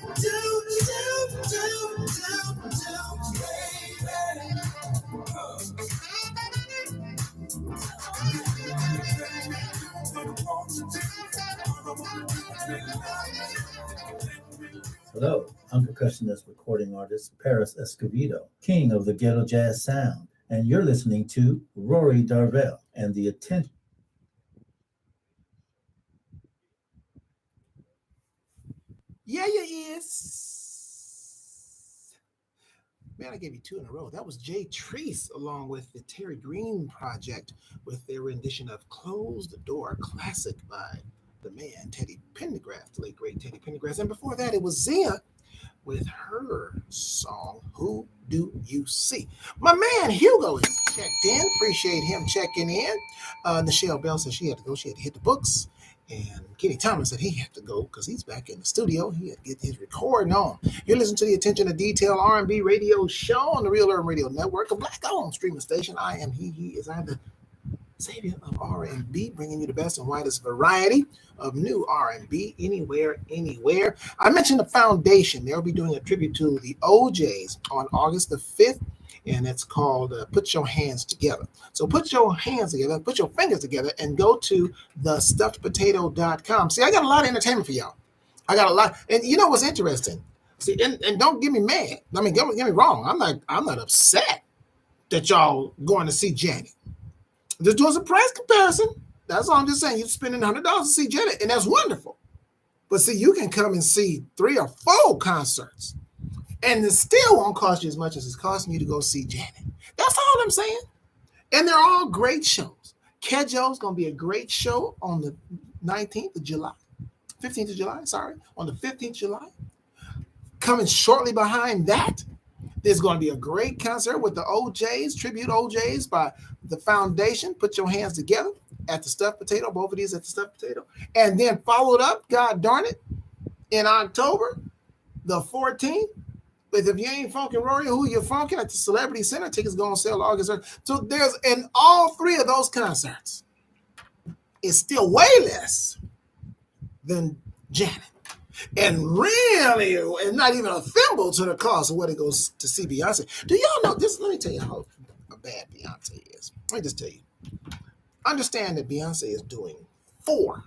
Hello, I'm percussionist recording artist Paris Escovedo, king of the ghetto jazz sound, and you're listening to Rory Darvell and the Attention. Yeah, you is. Man, I gave you two in a row. That was Jay Treese along with the Terry Green Project with their rendition of Close the Door, classic by the man, Teddy Pendergrass, the late great Teddy Pendergrass. And before that, it was Zia with her song, Who Do You See? My man, Hugo is checked in. Appreciate him checking in. Nichelle Bell said she had to go. She had to hit the books. And Kenny Thomas said he had to go because he's back in the studio. He had to get his recording on. You're listening to the Attention to Detail R&B radio show on the Real Urban Radio Network, a black-owned streaming station. I am he is I, the savior of R&B, bringing you the best and widest variety of new R&B anywhere. I mentioned the foundation. They'll be doing a tribute to the OJs on August the 5th, and it's called Put Your Hands Together. So put your hands together, put your fingers together, and go to thestuffedpotato.com. See, I got a lot of entertainment for y'all. I got a lot. And you know what's interesting? See, and don't get me mad. I mean, get me wrong. I'm not upset that y'all going to see Janet. Just doing some price comparison. That's all I'm just saying. You're spending $100 to see Janet, and that's wonderful. But see, you can come and see 3 or 4 concerts, and it still won't cost you as much as it's costing you to go see Janet. That's all I'm saying. And they're all great shows. Kedjo's going to be a great show on the 15th of July, on the 15th of July. Coming shortly behind that, there's going to be a great concert with the OJs, tribute OJs by the Foundation. Put Your Hands Together at the Stuffed Potato. Both of these at the Stuffed Potato. And then followed up, God darn it, in October, the 14th, with If You Ain't Funkin' Rory, Who You Funkin' at the Celebrity Center. Tickets go on sale August 3rd. So there's, in all 3 of those concerts, it's still way less than Janet. And really, and not even a thimble to the cost of what it goes to see Beyonce. Do y'all know this? Let me tell you how bad Beyonce is. Let me just tell you. Understand that Beyonce is doing 4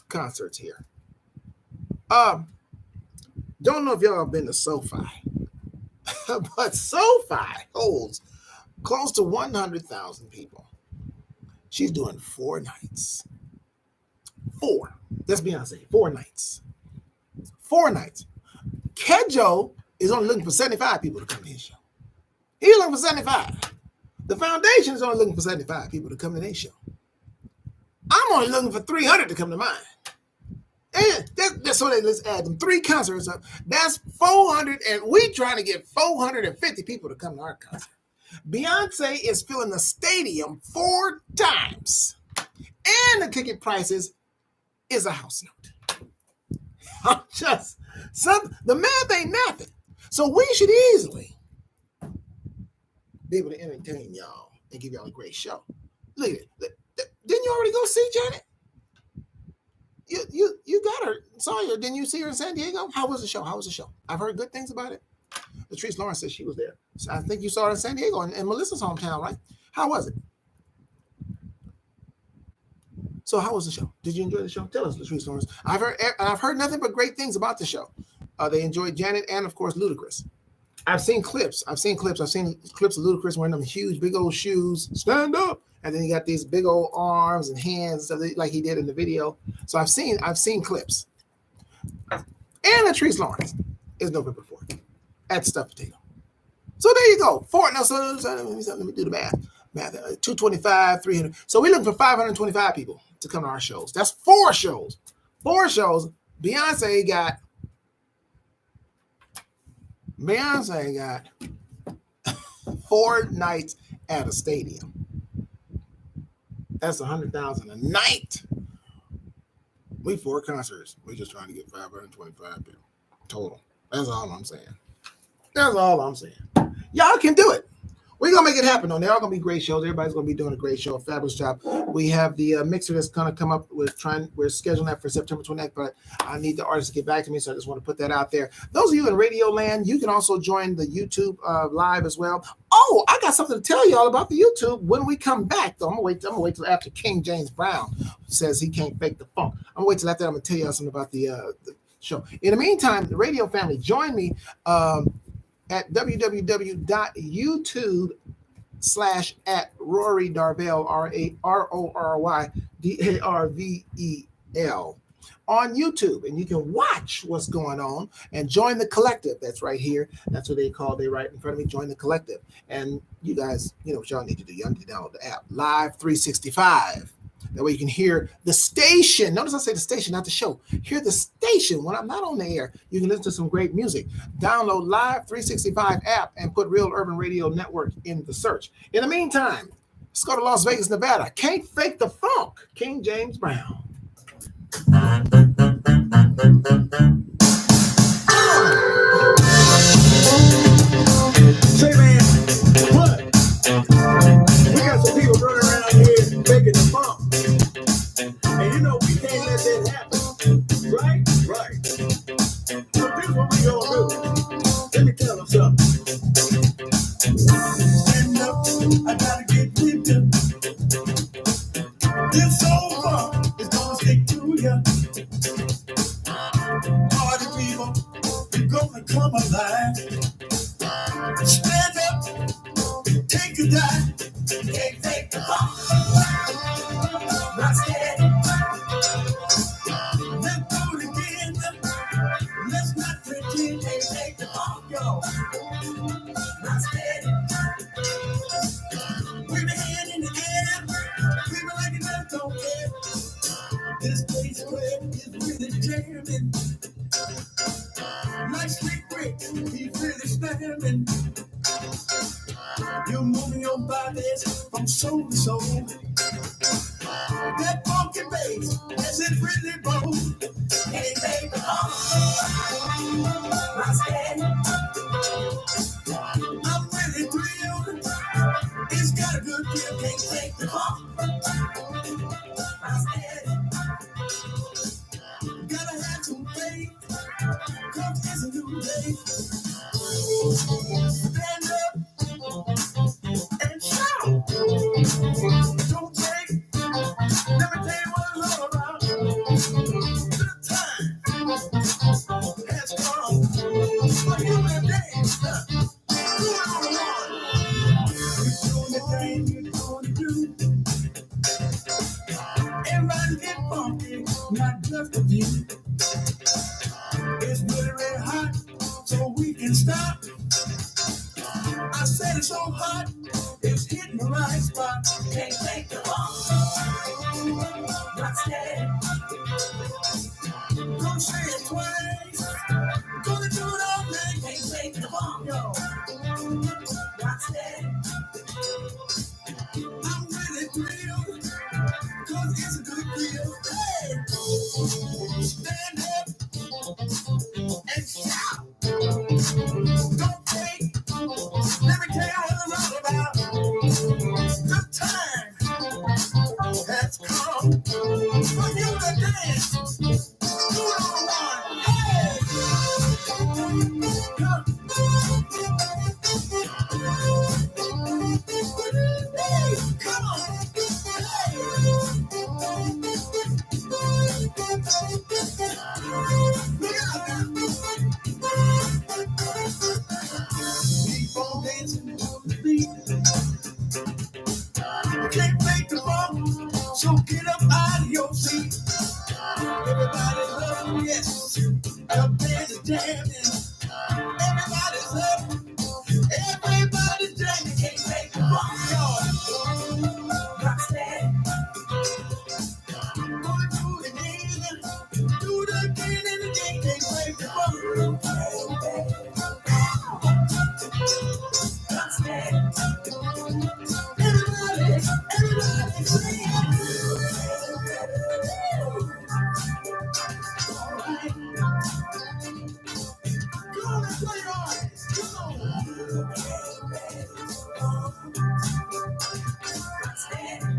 concerts here. Don't know if y'all have been to SoFi, but SoFi holds close to 100,000 people. She's doing 4 nights. 4. That's Beyonce. 4 nights. 4 nights. Kedjo is only looking for 75 people to come to his show. He's looking for 75. The Foundation is only looking for 75 people to come to their show. I'm only looking for 300 to come to mine. And that's so let's add them 3 concerts up. That's 400, and we trying to get 450 people to come to our concert. Beyonce is filling the stadium 4 times, and the ticket prices is a house note. I'm just the math ain't nothing. So we should easily be able to entertain y'all and give y'all a great show. Look at it. Didn't you already go see Janet? You got her. Saw her. Didn't you see her in San Diego? How was the show? I've heard good things about it. Latrice Lawrence said she was there. So I think you saw her in San Diego in Melissa's hometown, right? How was it? So how was the show? Did you enjoy the show? Tell us, Latrice Lawrence. I've heard nothing but great things about the show. They enjoyed Janet and, of course, Ludacris. I've seen clips. I've seen clips of Ludacris wearing them huge, big old shoes. Stand up. And then he got these big old arms and hands like he did in the video. So I've seen clips. And Latrice Lawrence is November 4th at Stuffed Potato. So there you go. 4. Now, so let me do the math. 225, 300. So we're looking for 525 people to come to our shows. That's 4 shows. 4 shows. Beyonce got 4 nights at a stadium. That's 100,000 a night. We 4 concerts. We're just trying to get 525 people total. That's all I'm saying. Y'all can do it. We're going to make it happen. They're all going to be great shows. Everybody's going to be doing a great show, a fabulous job. We have the mixer that's going to come up. We're scheduling that for September 29th, but I need the artists to get back to me, so I just want to put that out there. Those of you in Radio Land, you can also join the YouTube live as well. Oh, I got something to tell y'all about the YouTube when we come back, though. I'm going to wait till after King James Brown says he can't fake the funk. I'm going to wait till after I'm going to tell y'all something about the show. In the meantime, the radio family, join me at www.youtube/@Rory Darvel, RORYDARVEL on YouTube, and you can watch what's going on and join the collective. That's right here. That's what they right in front of me. Join the collective. And you guys, you know what y'all need to do. Y'all need to download the app, Live 365. That way you can hear the station. Notice I say the station, not the show. Hear the station when I'm not on the air. You can listen to some great music. Download Live 365 app and put Real Urban Radio Network in the search. In the meantime, let's go to Las Vegas, Nevada. Can't fake the funk. King James Brown. Say, man, what? We got some people running around here making the bump. And you know we can't let that happen. Right? Right. So this what we gonna do. Let me tell them something. Stand up, I gotta get with you. This old bump is gonna stick to ya. Party people, you're gonna come alive. Stand up, take a dive. Can't take the bump. Not scared. Let's do it again. Let's not pretend. Can't take the bump, yo. Not scared. With the hand in the air. People like it just don't care. This place square is really jamming. Like Slick Rick, he's really slamming. You're moving your bodies from soul to soul. That funky bass, yes, it really blows. Can't take the bump. Not scared. I'm really thrilled. It's got a good feel. Can't take the bump. Not scared. Gotta have some faith. 'Cause it's a new day. Stand up and shout. Don't take. Let me tell you what it's all about. The time has come for you to dance. Do it on the one. You're doing the thing you're going to do. Everybody get funky, not just a few. It's really, really hot, so we can stop. I said it's so hot, it's hitting the right spot. Can't take the bump. Not scared. Gonna say it twice. Gonna do it all day. Can't take the bump, yo. Not scared. I'm really thrilled. 'Cause it's a good feel. Hey! Stand up and shout. Don't take. Let me tell you what it's all about. The time has come for you to dance. Do it on one. Hey! Come. Hey, come on. Look out now. Keep on dancing to the beat. You can't fake the bump, so get up out of your seat. Everybody's up, yes. Up there's jamming. Everybody's up. Everybody's jamming. Can't fake the bump, y'all. Not scared. Gonna do it again. Do it again and again. Can't fake the bump. Not scared. Everybody sing. All right. Come on and play hard. Come on. Not scared.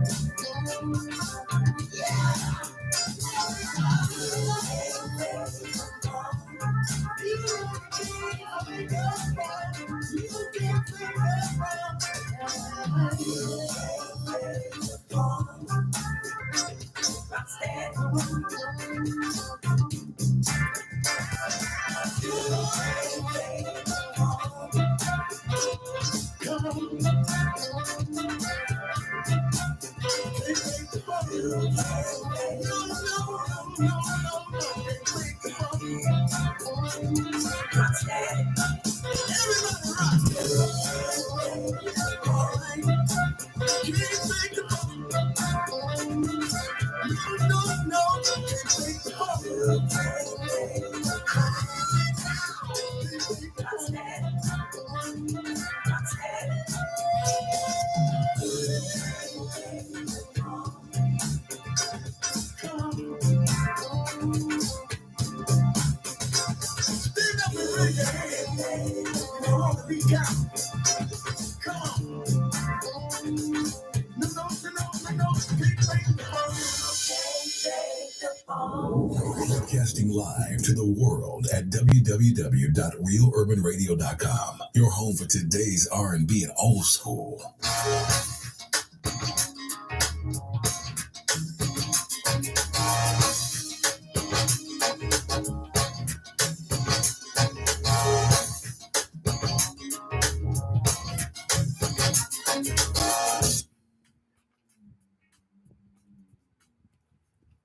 Broadcasting live to the world at www.realurbanradio.com. Your home for today's R&B and old school.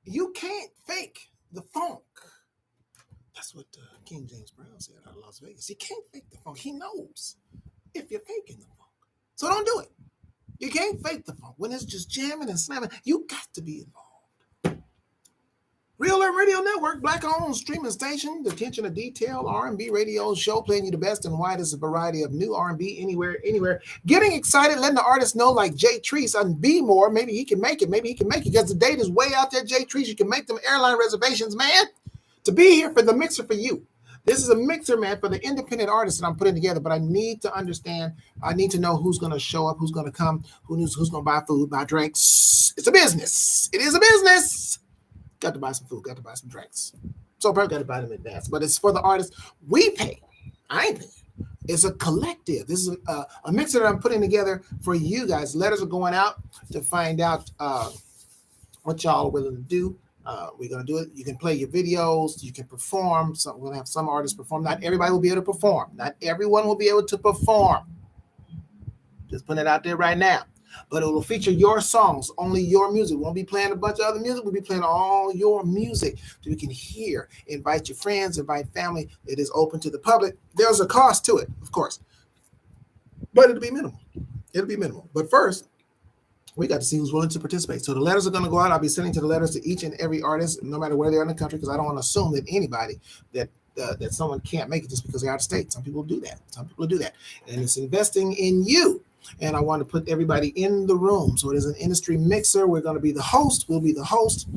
You can't fake the funk. That's what King James Brown said out of Las Vegas. You can't fake the funk. He knows if you're faking the funk. So don't do it. You can't fake the funk. When it's just jamming and slamming, you got to be involved. Real Urban Radio Network, black-owned streaming station, the attention to detail, R&B radio show, playing you the best and widest variety of new R&B anywhere. Getting excited, letting the artists know like Jay Treese and Be More, maybe he can make it, because the date is way out there, Jay Treese. You can make them airline reservations, man, to be here for the mixer for you. This is a mixer, man, for the independent artists that I'm putting together, but I need to understand, I need to know who's going to show up, who's going to come, who's going to buy food, buy drinks. It's a business. It is a business. Got to buy some food, got to buy some drinks. So probably got to buy them in advance. But it's for the artists. We pay. I ain't paying. It's a collective. This is a mixer that I'm putting together for you guys. Letters are going out to find out what y'all are willing to do. We're going to do it. You can play your videos. You can perform. So we're going to have some artists perform. Not everybody will be able to perform. Not everyone will be able to perform. Just putting it out there right now. But it will feature your songs, only your music. We won't be playing a bunch of other music. We'll be playing all your music so you can hear. Invite your friends, invite family. It is open to the public. There's a cost to it, of course. But it'll be minimal. But first, we got to see who's willing to participate. So the letters are going to go out. I'll be sending to the letters to each and every artist, no matter where they're in the country, because I don't want to assume that anybody that someone can't make it just because they're out of state. Some people do that. And it's investing in you. And I want to put everybody in the room. So it is an industry mixer. We're going to be the host. We'll be the host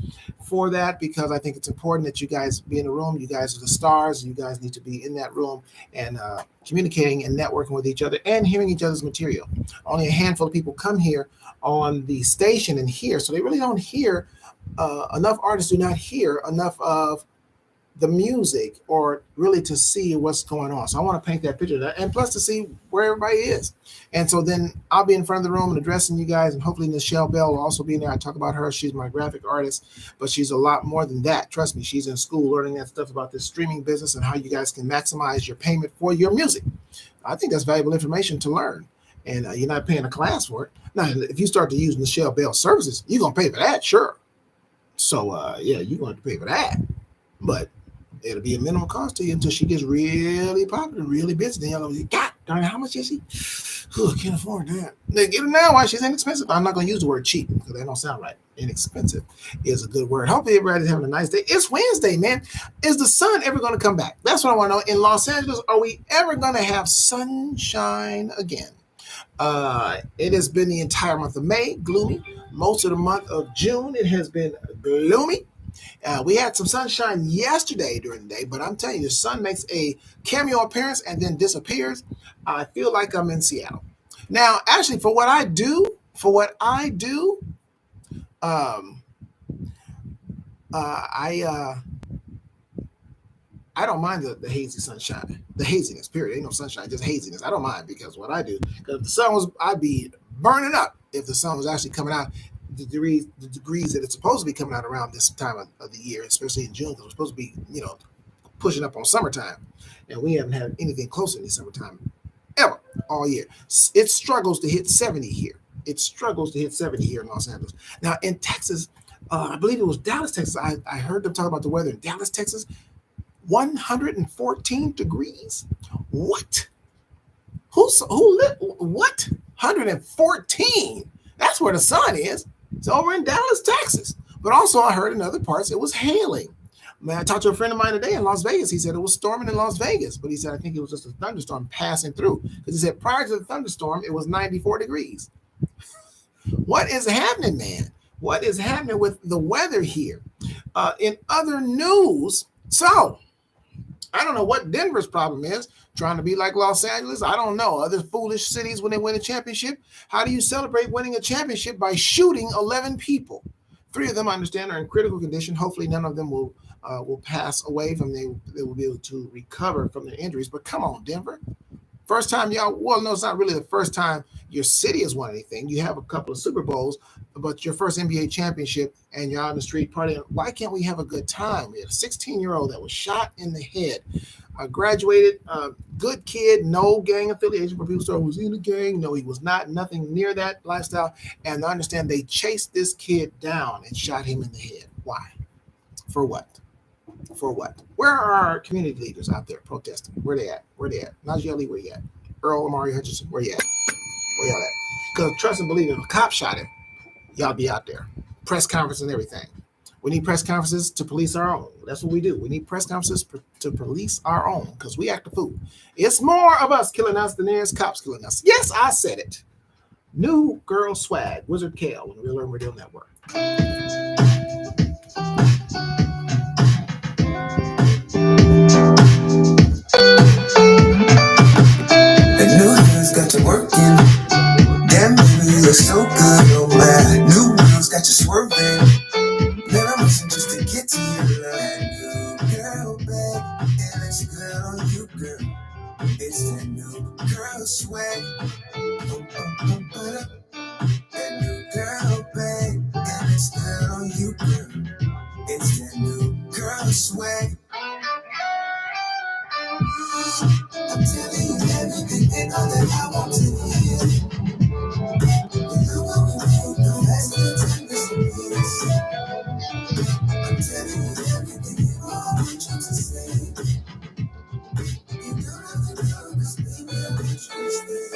for that because I think it's important that you guys be in the room. You guys are the stars. You guys need to be in that room and communicating and networking with each other and hearing each other's material. Only a handful of people come here on the station and hear. So they really don't hear, enough artists do not hear enough of the music or really to see what's going on. So I want to paint that picture and plus to see where everybody is. And so then I'll be in front of the room and addressing you guys, and hopefully Nichelle Bell will also be in there. I talk about her. She's my graphic artist, but she's a lot more than that. Trust me, she's in school learning that stuff about this streaming business and how you guys can maximize your payment for your music. I think that's valuable information to learn. And you're not paying a class for it. Now, if you start to use Nichelle Bell services, you're going to pay for that, sure. So, yeah, you're going to pay for that. But it'll be a minimal cost to you until she gets really popular, really busy. Then you'll go, God darn it, how much is she? I can't afford that. They get her now while she's inexpensive. I'm not going to use the word cheap because that don't sound right. Inexpensive is a good word. Hopefully everybody's having a nice day. It's Wednesday, man. Is the sun ever going to come back? That's what I want to know. In Los Angeles, are we ever going to have sunshine again? It has been the entire month of May, gloomy. Most of the month of June, it has been gloomy. We had some sunshine yesterday during the day, but I'm telling you, the sun makes a cameo appearance and then disappears. I feel like I'm in Seattle. Now, actually, for what I do, I don't mind the hazy sunshine, the haziness, period. Ain't no sunshine, just haziness. I don't mind because what I do, because if the sun was, I'd be burning up if the sun was actually coming out the degrees that it's supposed to be coming out around this time of the year, especially in June, because we're supposed to be, pushing up on summertime. And we haven't had anything close to any summertime ever all year. It struggles to hit 70 here. It struggles to hit 70 here in Los Angeles. Now in Texas, I believe it was Dallas, Texas. I heard them talk about the weather in Dallas, Texas. 114 degrees. What? Who lit? What? 114. That's where the sun is. It's over in Dallas, Texas. But also I heard in other parts it was hailing. Man, I talked to a friend of mine today in Las Vegas. He said it was storming in Las Vegas, but he said I think it was just a thunderstorm passing through. Because he said prior to the thunderstorm, it was 94 degrees. What is happening, man? What is happening with the weather here? In other news, so I don't know what Denver's problem is, trying to be like Los Angeles. I don't know. Other foolish cities when they win a championship. How do you celebrate winning a championship? By shooting 11 people. 3 of them, I understand, are in critical condition. Hopefully, none of them will pass away from they will be able to recover from their injuries. But come on, Denver. First time y'all, well, no, it's not really the first time your city has won anything. You have a couple of Super Bowls, but your first NBA championship and you're out on the street partying. Why can't we have a good time? We had a 16-year-old that was shot in the head, graduated, good kid, no gang affiliation for people who was in the gang. No, he was not, nothing near that lifestyle. And I understand they chased this kid down and shot him in the head. Why? For what? For what? Where are our community leaders out there protesting? Where they at? Where they at? Najee Ali, where you at? Earl Amari Hutchinson, where you at? Where y'all at? Because trust and believe, if a cop shot him, y'all be out there. Press conference and everything. We need press conferences to police our own. That's what we do. We need press conferences to police our own because we act a fool. It's more of us killing us than there's cops killing us. Yes, I said it. New Girl Swag, Wizard Kale on the Real Urban Radio Network. Got you working. Damn, baby, you look so good, oh my. New wheels got you swerving. Man, I'm missing just to get to you. That new girl bag, and it's good on you, girl. It's that new girl swag. That new girl bag, and it's good on you, girl. It's that new girl swag. I'm telling you everything and all that I want to hear. You know what we need, no less than 10 minutes. I'm telling you everything and all I want you to say. You don't have to know, cause baby I want you to stay.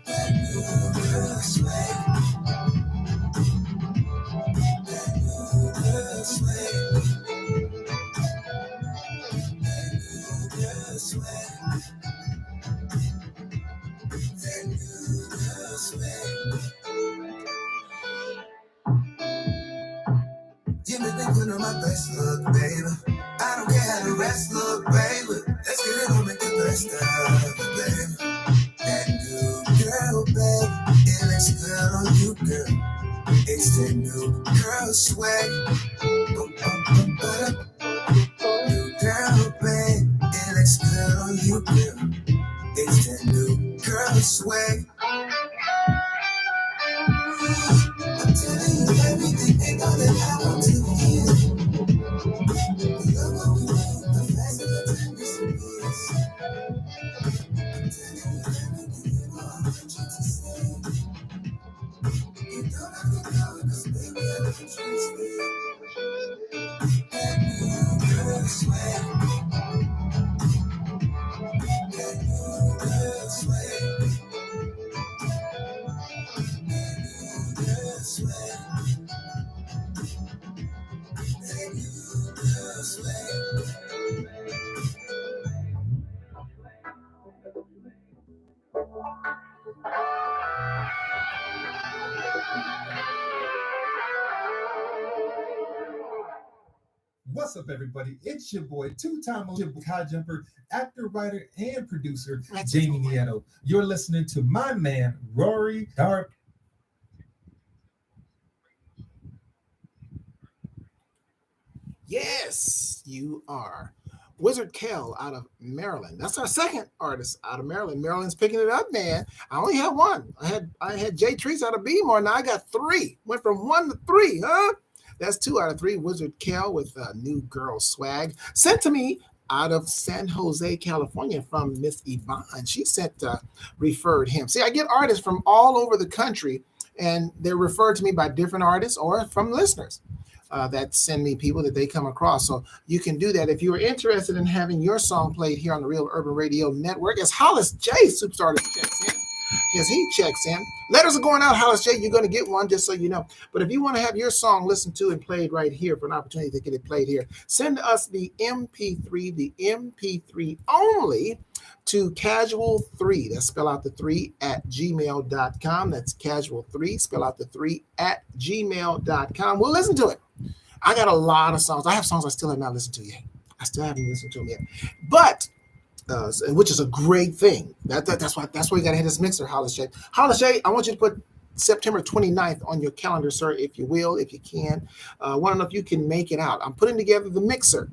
That new girl swag. That new girl swag. That new girl swag. That new girl swag. You make me put on my best look, baby. I don't care how the rest look, baby. Let's get it on, make the best of it, baby. That new girl, babe, it looks good on you, girl. It's the new girl swag. New girl, babe, it looks good on you, girl. It's the new girl swag. I'm telling you everything, ain't all that I want to hear. You know what we need, the faster the time disappears. I'm telling you everything, and all I want you to say. You don't have to know it, cause baby I want you to stay. That new girl swag. That new girl swag. That new girl swag. That new girl swag. What's up, everybody? It's your boy, two-time high jumper, actor, writer, and producer, Jamie Nieto. You're listening to my man, Rory Dark. Yes, you are. Wizard Kale out of Maryland. That's our second artist out of Maryland. Maryland's picking it up, man. I only had one. I had Jay Trees out of Beemore. Now I got 3. Went from 1 to 3, huh? That's 2 out of 3. Wizard Kale with New Girl Swag. Sent to me out of San Jose, California from Miss Yvonne. She sent, referred him. See, I get artists from all over the country, and they're referred to me by different artists or from listeners. That send me people that they come across. So you can do that. If you are interested in having your song played here on the Real Urban Radio Network, as Hollis J, Superstar, checks in. Yes, he checks in. Letters are going out, Hollis J. You're going to get one, just so you know. But if you want to have your song listened to and played right here for an opportunity to get it played here, send us the MP3 only to casual3. That's spell out the 3 at gmail.com. That's casual3, spell out the 3 at gmail.com. We'll listen to it. I got a lot of songs. I have songs I still have not listened to yet. I still haven't listened to them yet. But, which is a great thing. That's why you got to hit this mixer, Hollis J. Hollis J, I want you to put September 29th on your calendar, sir, if you will, if you can. Want to know if you can make it out. I'm putting together the mixer,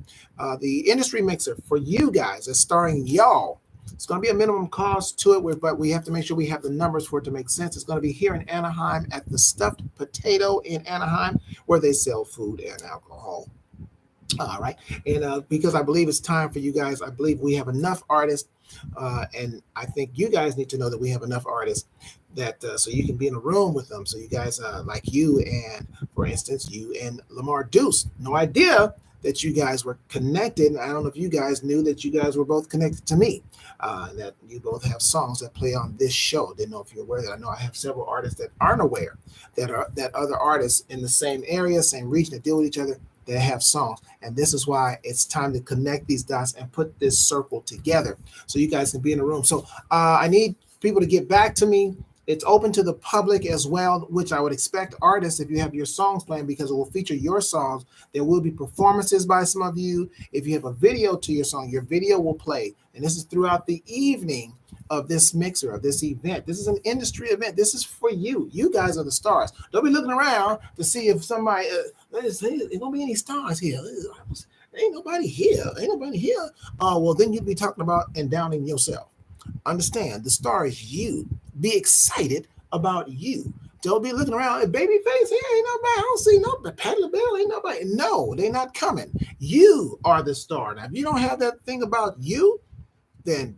the industry mixer for you guys. It's starring y'all. It's going to be a minimum cost to it, but we have to make sure we have the numbers for it to make sense. It's going to be here in Anaheim at the Stuffed Potato in Anaheim, where they sell food and alcohol. All right. And because I believe it's time for you guys, I believe we have enough artists. And I think you guys need to know that we have enough artists that so you can be in a room with them. So you guys like you and, for instance, you and Lamar Deuce. No idea that you guys were connected. I don't know if you guys knew that you guys were both connected to me, that you both have songs that play on this show. Didn't know if you're aware that. I know I have several artists that aren't aware that other artists in the same area, same region that deal with each other, that have songs. And this is why it's time to connect these dots and put this circle together so you guys can be in a room. So I need people to get back to me. It's open to the public as well, which I would expect artists, if you have your songs playing, because it will feature your songs. There will be performances by some of you. If you have a video to your song, your video will play. And this is throughout the evening of this mixer, of this event. This is an industry event. This is for you. You guys are the stars. Don't be looking around to see if somebody, there's going to be any stars here. Ain't nobody here. Ain't nobody here. Well, then you'd be talking about and downing yourself. Understand, the star is you. Be excited about you. Don't be looking around. Babyface here, ain't nobody. I don't see nobody. Patti LaBelle, ain't nobody. No, they're not coming. You are the star. Now, if you don't have that thing about you, then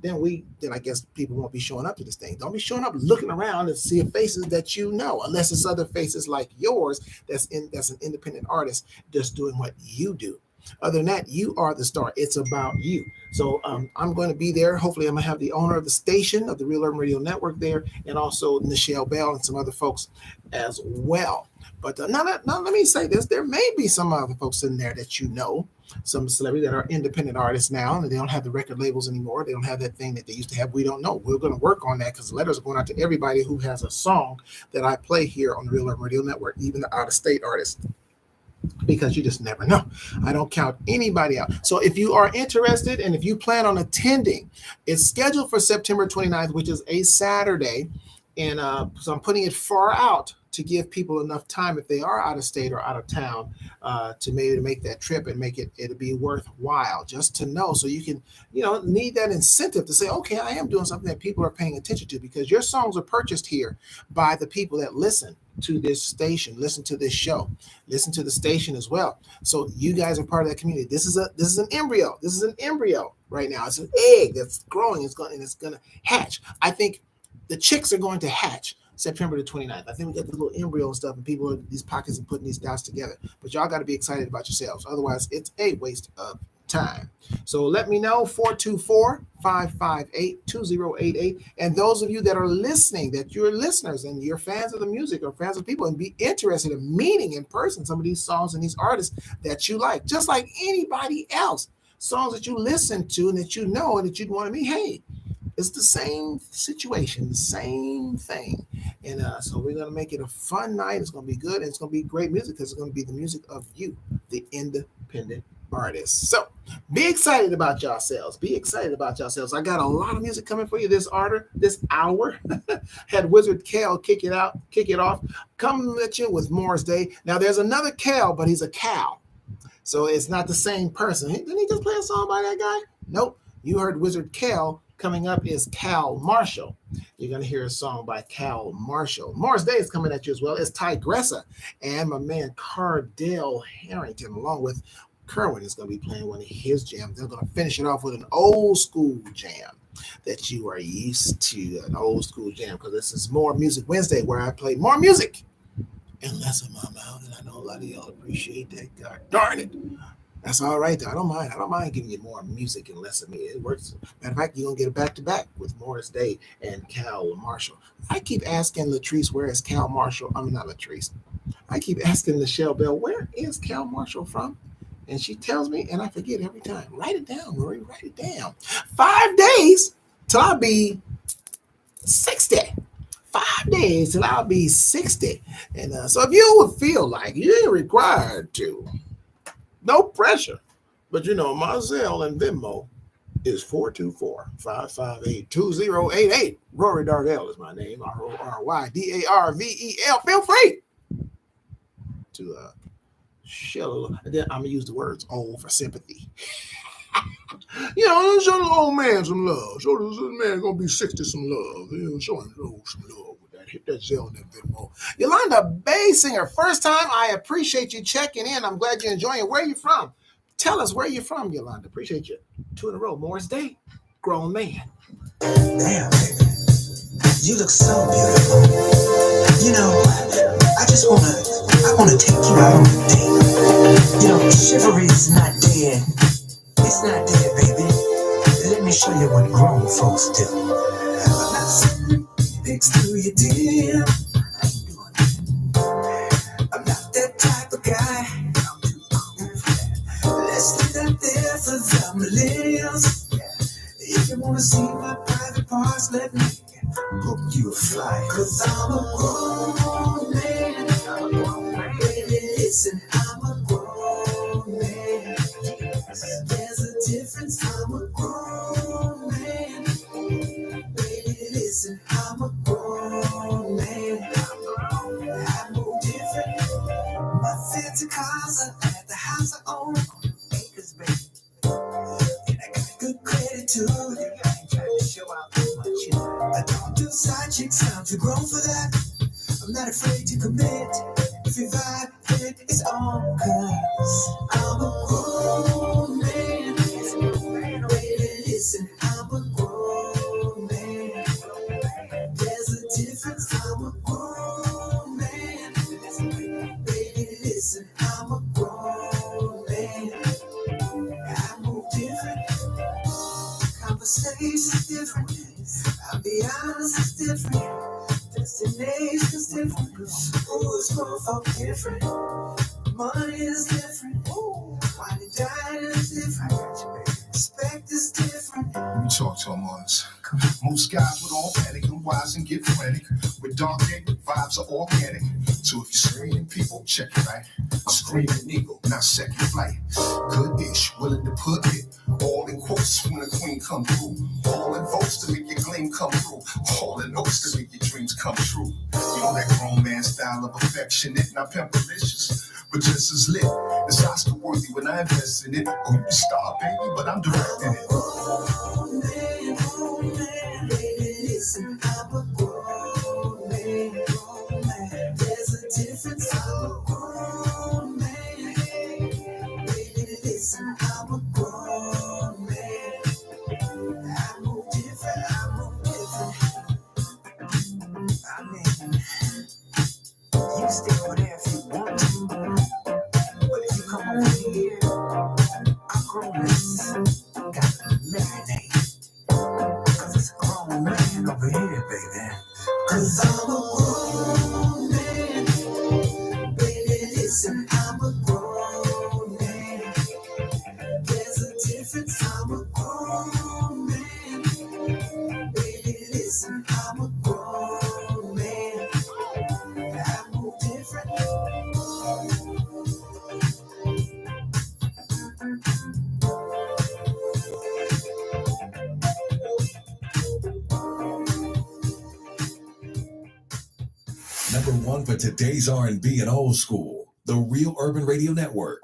I guess people won't be showing up to this thing. Don't be showing up looking around and see faces that you know, unless it's other faces like yours that's an independent artist just doing what you do. Other than that, you are the star. It's about you. So I'm going to be there. Hopefully, I'm going to have the owner of the station, of the Real Urban Radio Network there, and also Nichelle Bell and some other folks as well. But now let me say this. There may be some other folks in there that you know, some celebrities that are independent artists now, and they don't have the record labels anymore. They don't have that thing that they used to have. We don't know. We're going to work on that because letters are going out to everybody who has a song that I play here on the Real Urban Radio Network, even the out-of-state artists, because you just never know. I don't count anybody out. So if you are interested and if you plan on attending, it's scheduled for September 29th, which is a Saturday. And so I'm putting it far out to give people enough time if they are out of state or out of town to maybe make that trip and make it'll be worthwhile just to know. So you can, need that incentive to say, okay, I am doing something that people are paying attention to, because your songs are purchased here by the people that listen to this station, listen to this show, listen to the station as well. So you guys are part of that community. This is an embryo. This is an embryo right now. It's an egg that's growing. It's going to hatch. I think the chicks are going to hatch September the 29th. I think we got the little embryo and stuff, and people are these pockets and putting these dots together. But y'all got to be excited about yourselves. Otherwise, it's a waste of time. So let me know, 424-558-2088. And those of you that are listening, that you're listeners and you're fans of the music or fans of people and be interested in meeting in person some of these songs and these artists that you like, just like anybody else, songs that you listen to and that you know and that you'd want to meet. Hey, it's the same situation, the same thing. And so we're going to make it a fun night. It's going to be good. And it's going to be great music because it's going to be the music of you, the independent artists. So be excited about yourselves. Be excited about yourselves. I got a lot of music coming for you this hour. Had Wizard Kel kick it off. Coming at you with Morris Day. Now there's another Kel, but he's a Cal. So it's not the same person. Didn't he just play a song by that guy? Nope. You heard Wizard Kel. Coming up is Cal Marshall. You're going to hear a song by Cal Marshall. Morris Day is coming at you as well as Tigressa. And my man Cardell Harrington, along with Kerwin, is going to be playing one of his jams. They're going to finish it off with an old school jam that you are used to, an old school jam, because this is More Music Wednesday, where I play more music and less of my mouth. And I know a lot of y'all appreciate that. God darn it. That's all right, though. I don't mind giving you more music and less of me. It works. Matter of fact, you're going to get it back-to-back with Morris Day and Cal Marshall. I keep asking Latrice, where is Cal Marshall? I mean, not Latrice. I keep asking Nichelle Bell, where is Cal Marshall from? And she tells me, and I forget every time. Write it down, Rory. Write it down. 5 days till I'll be 60. 5 days till I'll be 60. And so if you would feel like you ain't required to, no pressure. But Marcel and Venmo, is 424-558-2088. Rory Darvel is my name. RORYDARVEL. Feel free to share a little. And then I'm gonna use the words "old" for sympathy. Show the old man some love. Show this man gonna be 60 some love. Show him some love with that. Hit that Zell a bit more. Yolanda Basinger, first time. I appreciate you checking in. I'm glad you're enjoying it. Where are you from? Tell us where you're from, Yolanda. Appreciate you. 2 in a row. Morris Day, grown man. Damn, baby. You look so beautiful. I wanna take you out on a date. Chivalry is not dead. It's not dead, baby. Let me show you what grown folks do. I'm not sending pics to you, dear. I'm not that type of guy. Let's leave that there for the millennials. If you wanna see my private parts, let me book you a flight. 'Cause I'm a grown man. Baby, listen, I'm a grown man. There's a difference, I'm a grown man. Baby, listen, I'm a grown man. I'm no different. My fancy cars are at the house I own. Acres, baby. And I got good credit too. I ain't trying to show out too much, I don't do side chicks, I'm too grown for that. I'm not afraid to commit. If you vibe, then it's on. 'Cause I'm a grown man. Baby, listen, I'm a grown man. There's a difference, I'm a grown man. Baby, listen, I'm a grown man. I move different. Conversation's different. I'll be honest, it's different. Destination's different. It's grown folk different. Money is different. Wine and dine is different. Respect is different. Let me talk to him honest. Most guys would all panic and wise and get frantic. With dark naked vibes are organic. So if you're screaming people, check it right. I'm screaming eagle, not second flight. Good-ish, willing to put it all in quotes when the queen come through. All in votes to make your gleam come through. All in notes to make your dreams come true. You know that grown man style of affectionate, not pimpalicious, but just as lit. It's Oscar worthy when I invest in it. Oh, you the star, baby, but I'm directing it. Grown man, baby, listen, I'm a grown man. There's a difference, I'm a grown man. Baby, listen, I'm a grown man. I move different, I move different. I mean, you stay over there if you want to, but if you come over here, I'm grown man. Got to marinate. 'Cause it's a grown man over here, baby. 'Cause I'm a grown man. Baby, listen, I'm a grown man. There's a difference, I'm a grown man. Baby, listen, I'm a grown man. I move different. Number one for today's R&B and old school, the Real Urban Radio Network.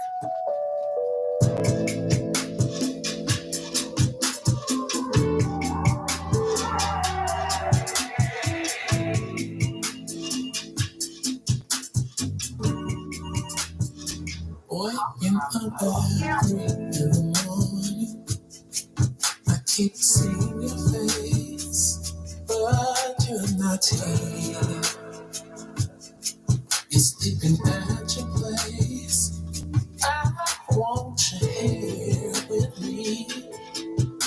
Boy, in the bathroom in the morning, I keep seeing your face, but you're not here. You're sleeping at your place. I want you here with me.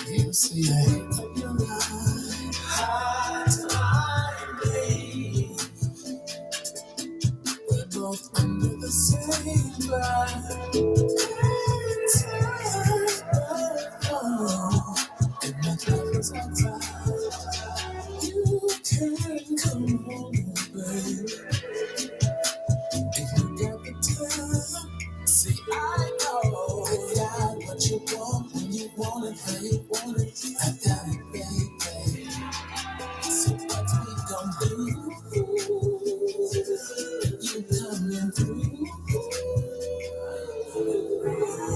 You see, I hate that you're right. Hard time, babe. We're both under the same light. And my love is outside. You can come home, babe. If you got the time, see, I know I got what you want when you want it, how you want it. coming through.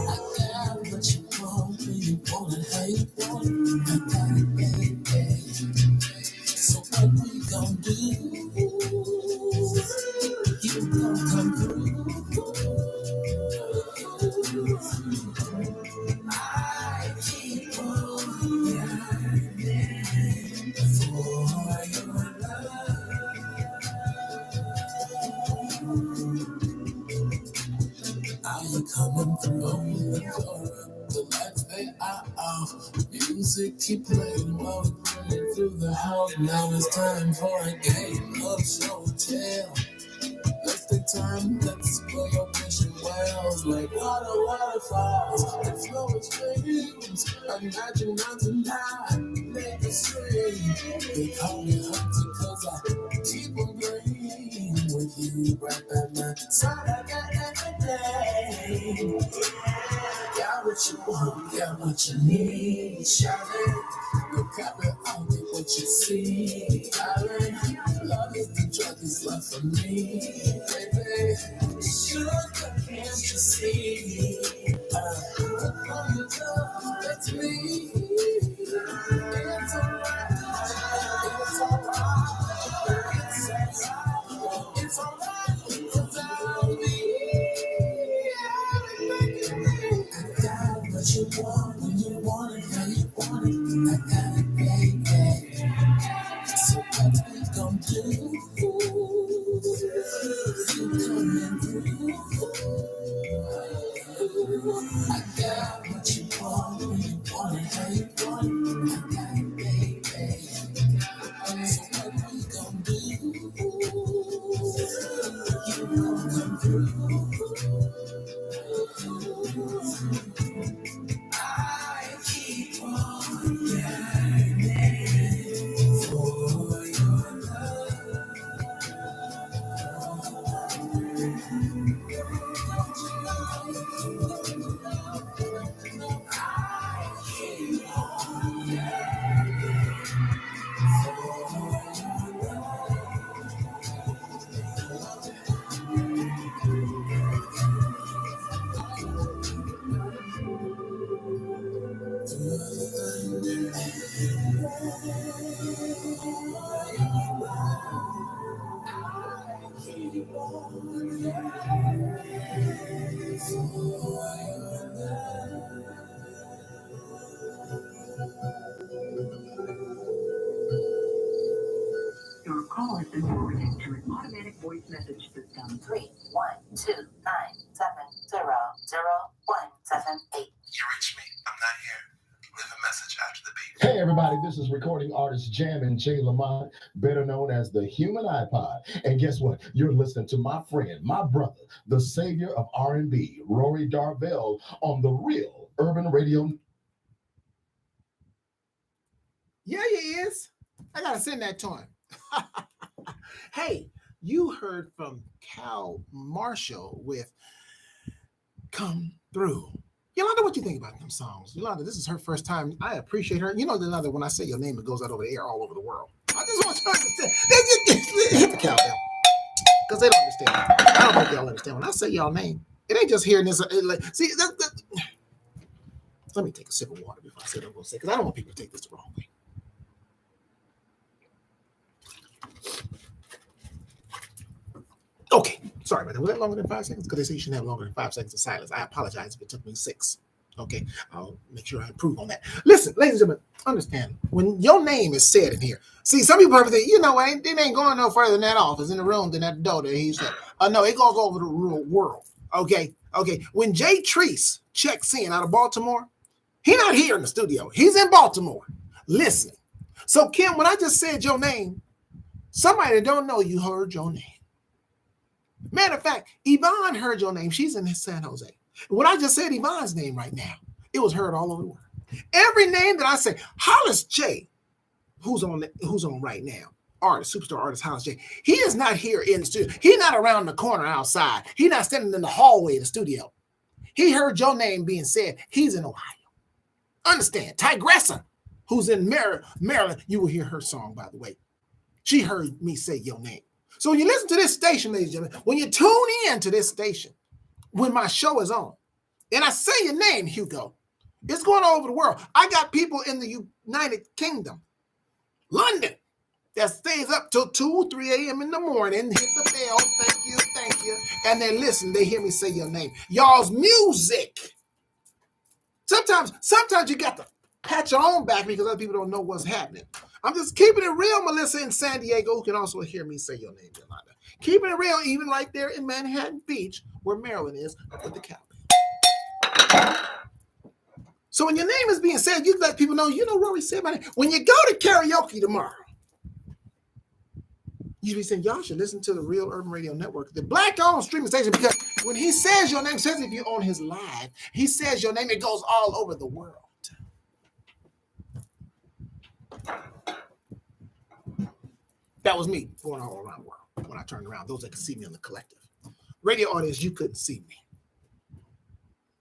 I got what you want when you want it, how you want it. I got it, baby. So what we gon' do? You gon' come through. I keep on yearning for your love. Are you coming through? The lights they are off. Music keep playing while we're running through the house. Now it's time for a game of show tell. Let's take time, let's explore your vision wells. Like waterfalls, and flowing streams. Imagine mountain high, make it stream. They call me Hunter cause I keep on playing with you right by my side. I got everything. Got what you want, got what you need. Shout it, no copy, I'll get what you see. Darling, love is the drug that's left for me, baby. Sugar, can't you see? All your love, that's me. It's alright, it's alright, it's alright, cause I'll be everything. I got what you want when you want it, how you want it. I got it, baby. So what we gon' do? You coming through? I got what you want when you want it, how you want it. I got it, baby. So what we gon' do? You gon' come through? I keep on yearning for your love. Your call has been forwarded to an automatic voice message system. 31297000178. You reach me, I'm not here. Leave a message after the beep. Hey everybody, this is recording artist Jammin' Jay Lamont, better known as the Human iPod. And guess what? You're listening to my friend, my brother, the savior of R&B, Rory Darvell, on the Real Urban Radio. Yeah, he is. I gotta send that to him. Hey, you heard from Cal Marshall with Come Through. Yolanda, what you think about them songs? Yolanda, this is her first time. I appreciate her. You know, Yolanda, when I say your name, it goes out over the air all over the world. I just want you to understand. Hit the countdown. Because they don't understand. I don't think y'all understand. When I say y'all name, it ain't just hearing this. See, let me take a sip of water before I say what I'm going to say, because I don't want people to take this the wrong way. Okay, sorry about that. Was that longer than 5 seconds? Because they say you shouldn't have longer than 5 seconds of silence. I apologize if it took me 6. Okay, I'll make sure I improve on that. Listen, ladies and gentlemen, understand, when your name is said in here, see, some people think, you know, it ain't going no further than that office in the room than that door that he said. No, it goes over the real world. Okay. When Jay Treese checks in out of Baltimore, he's not here in the studio. He's in Baltimore listening. So, Kim, when I just said your name, somebody that don't know you heard your name. Matter of fact, Yvonne heard your name. She's in San Jose. When I just said Yvonne's name right now, it was heard all over the world. Every name that I say, Hollis J, who's on right now, superstar artist Hollis J, he is not here in the studio. He's not around the corner outside. He's not standing in the hallway of the studio. He heard your name being said. He's in Ohio. Understand, Tigressa, who's in Maryland, you will hear her song, by the way. She heard me say your name. So when you listen to this station, ladies and gentlemen, when you tune in to this station, when my show is on, and I say your name, Hugo, it's going all over the world. I got people in the United Kingdom, London, that stays up till 2, 3 a.m. in the morning, hit the bell, thank you, and they listen, they hear me say your name. Y'all's music. Sometimes you got to pat your own back because other people don't know what's happening. I'm just keeping it real, Melissa in San Diego, who can also hear me say your name, Yolanda. Keeping it real, even right there in Manhattan Beach, where Maryland is, with the cowbell. So when your name is being said, you let people know, Rory said my name. When you go to karaoke tomorrow, you be saying, y'all should listen to the Real Urban Radio Network, the Black-owned streaming station, because when he says your name, says if you're on his live, he says your name, it goes all over the world. That was me going all around the world when I turned around. Those that could see me on the collective. Radio audience, you couldn't see me.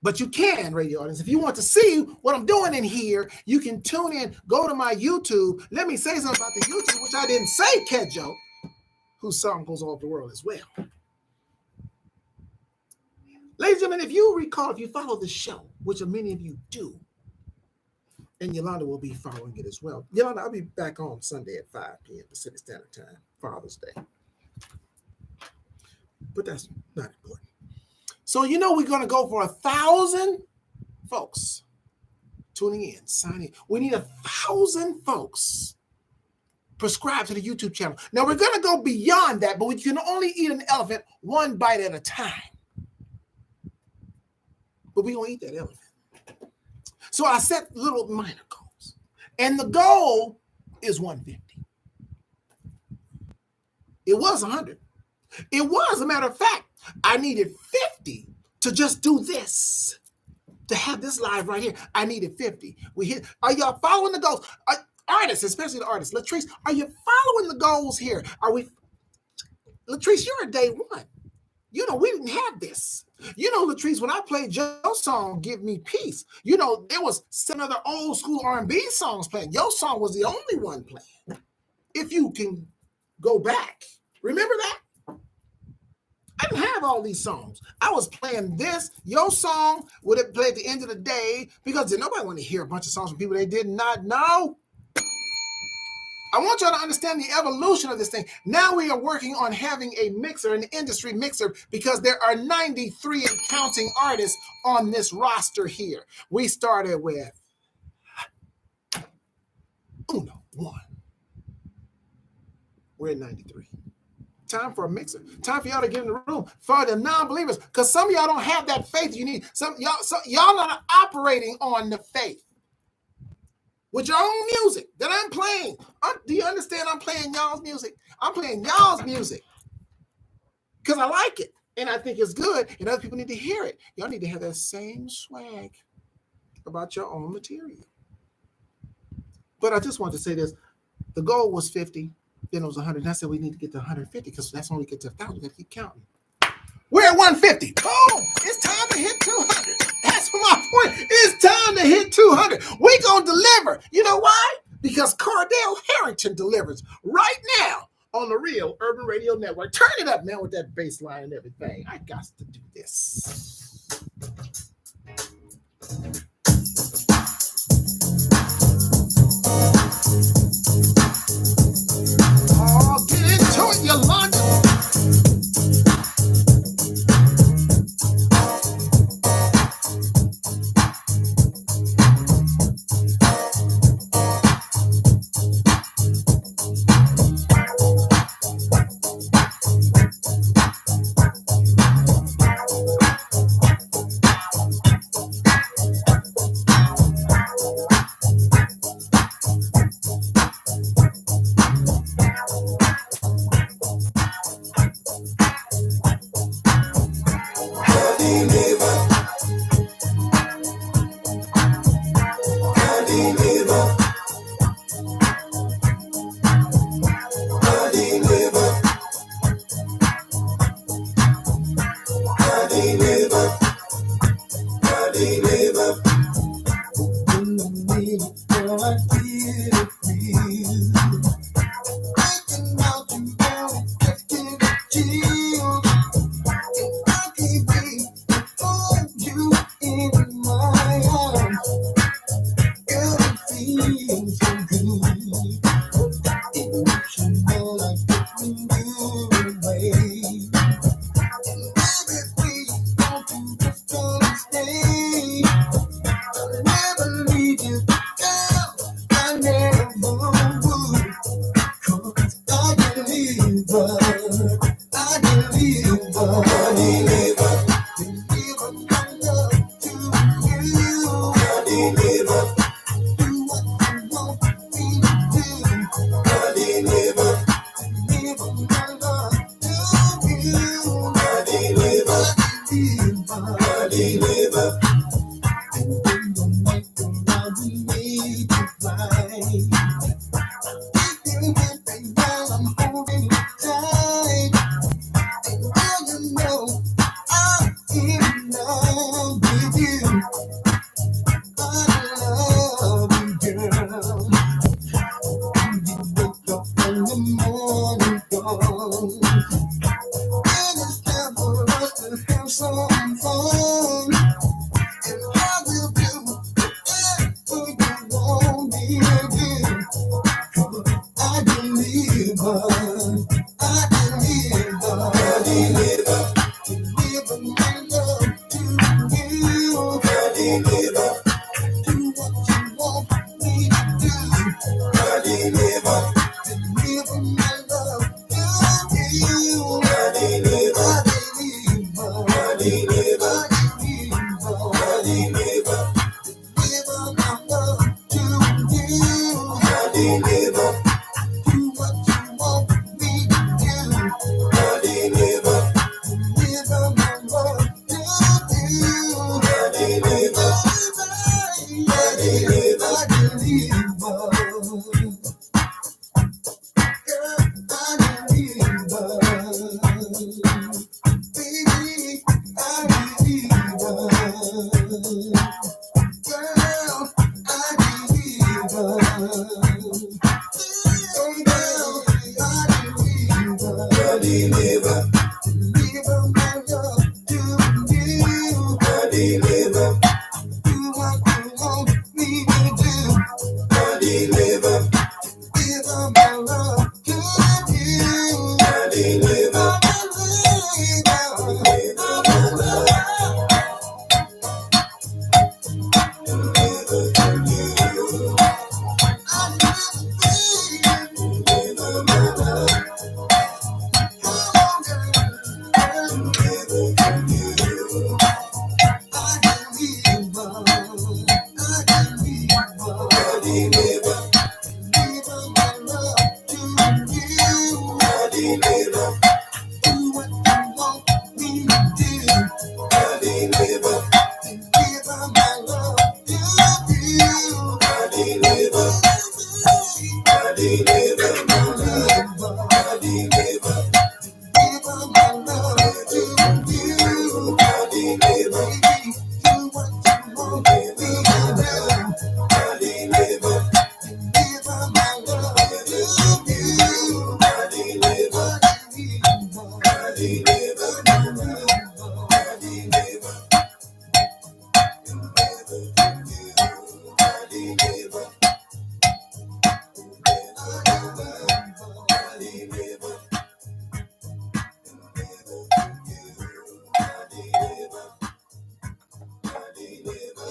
But you can, radio audience. If you want to see what I'm doing in here, you can tune in, go to my YouTube. Let me say something about the YouTube, which I didn't say, Kedjo, whose song goes all over the world as well. Ladies and gentlemen, if you recall, if you follow the show, which many of you do, and Yolanda will be following it as well. Yolanda, I'll be back on Sunday at 5 p.m. Pacific Standard Time, Father's Day. But that's not important. So we're going to go for 1,000 folks tuning in, signing. We need 1,000 folks prescribe to the YouTube channel. Now, we're going to go beyond that, but we can only eat an elephant one bite at a time. But we're going to eat that elephant. So I set little minor goals. And the goal is 150. It was 100. It was, a matter of fact, I needed 50 to just do this, to have this live right here. I needed 50. Are y'all following the goals? Artists, especially the artists. Latrice, are you following the goals here? Latrice, you're a day one. We didn't have this. Latrice, when I played your song, Give Me Peace, there was some other old school R&B songs playing. Your song was the only one playing. If you can go back. Remember that? I didn't have all these songs. I was playing this. Your song would have played at the end of the day because nobody wanted to hear a bunch of songs from people they did not know. I want y'all to understand the evolution of this thing. Now we are working on having a mixer, an industry mixer, because there are 93 and counting artists on this roster here. We started with one. We're at 93. Time for a mixer. Time for y'all to get in the room. For the non-believers, because some of y'all don't have that faith you need. Y'all not operating on the faith. With your own music that I'm playing. Do you understand I'm playing y'all's music? I'm playing y'all's music because I like it and I think it's good and other people need to hear it. Y'all need to have that same swag about your own material. But I just want to say this. The goal was 50, then it was 100. And I said we need to get to 150 because that's when we get to 1,000. We got to keep counting. We're at 150. Boom! It's time to hit 200. That's my point. It's time to hit 200. We're going to deliver. You know why? Because Cardell Harrington delivers right now on the Real Urban Radio Network. Turn it up, man, with that bass line and everything. I got to do this. Oh, get into it, Yolanda.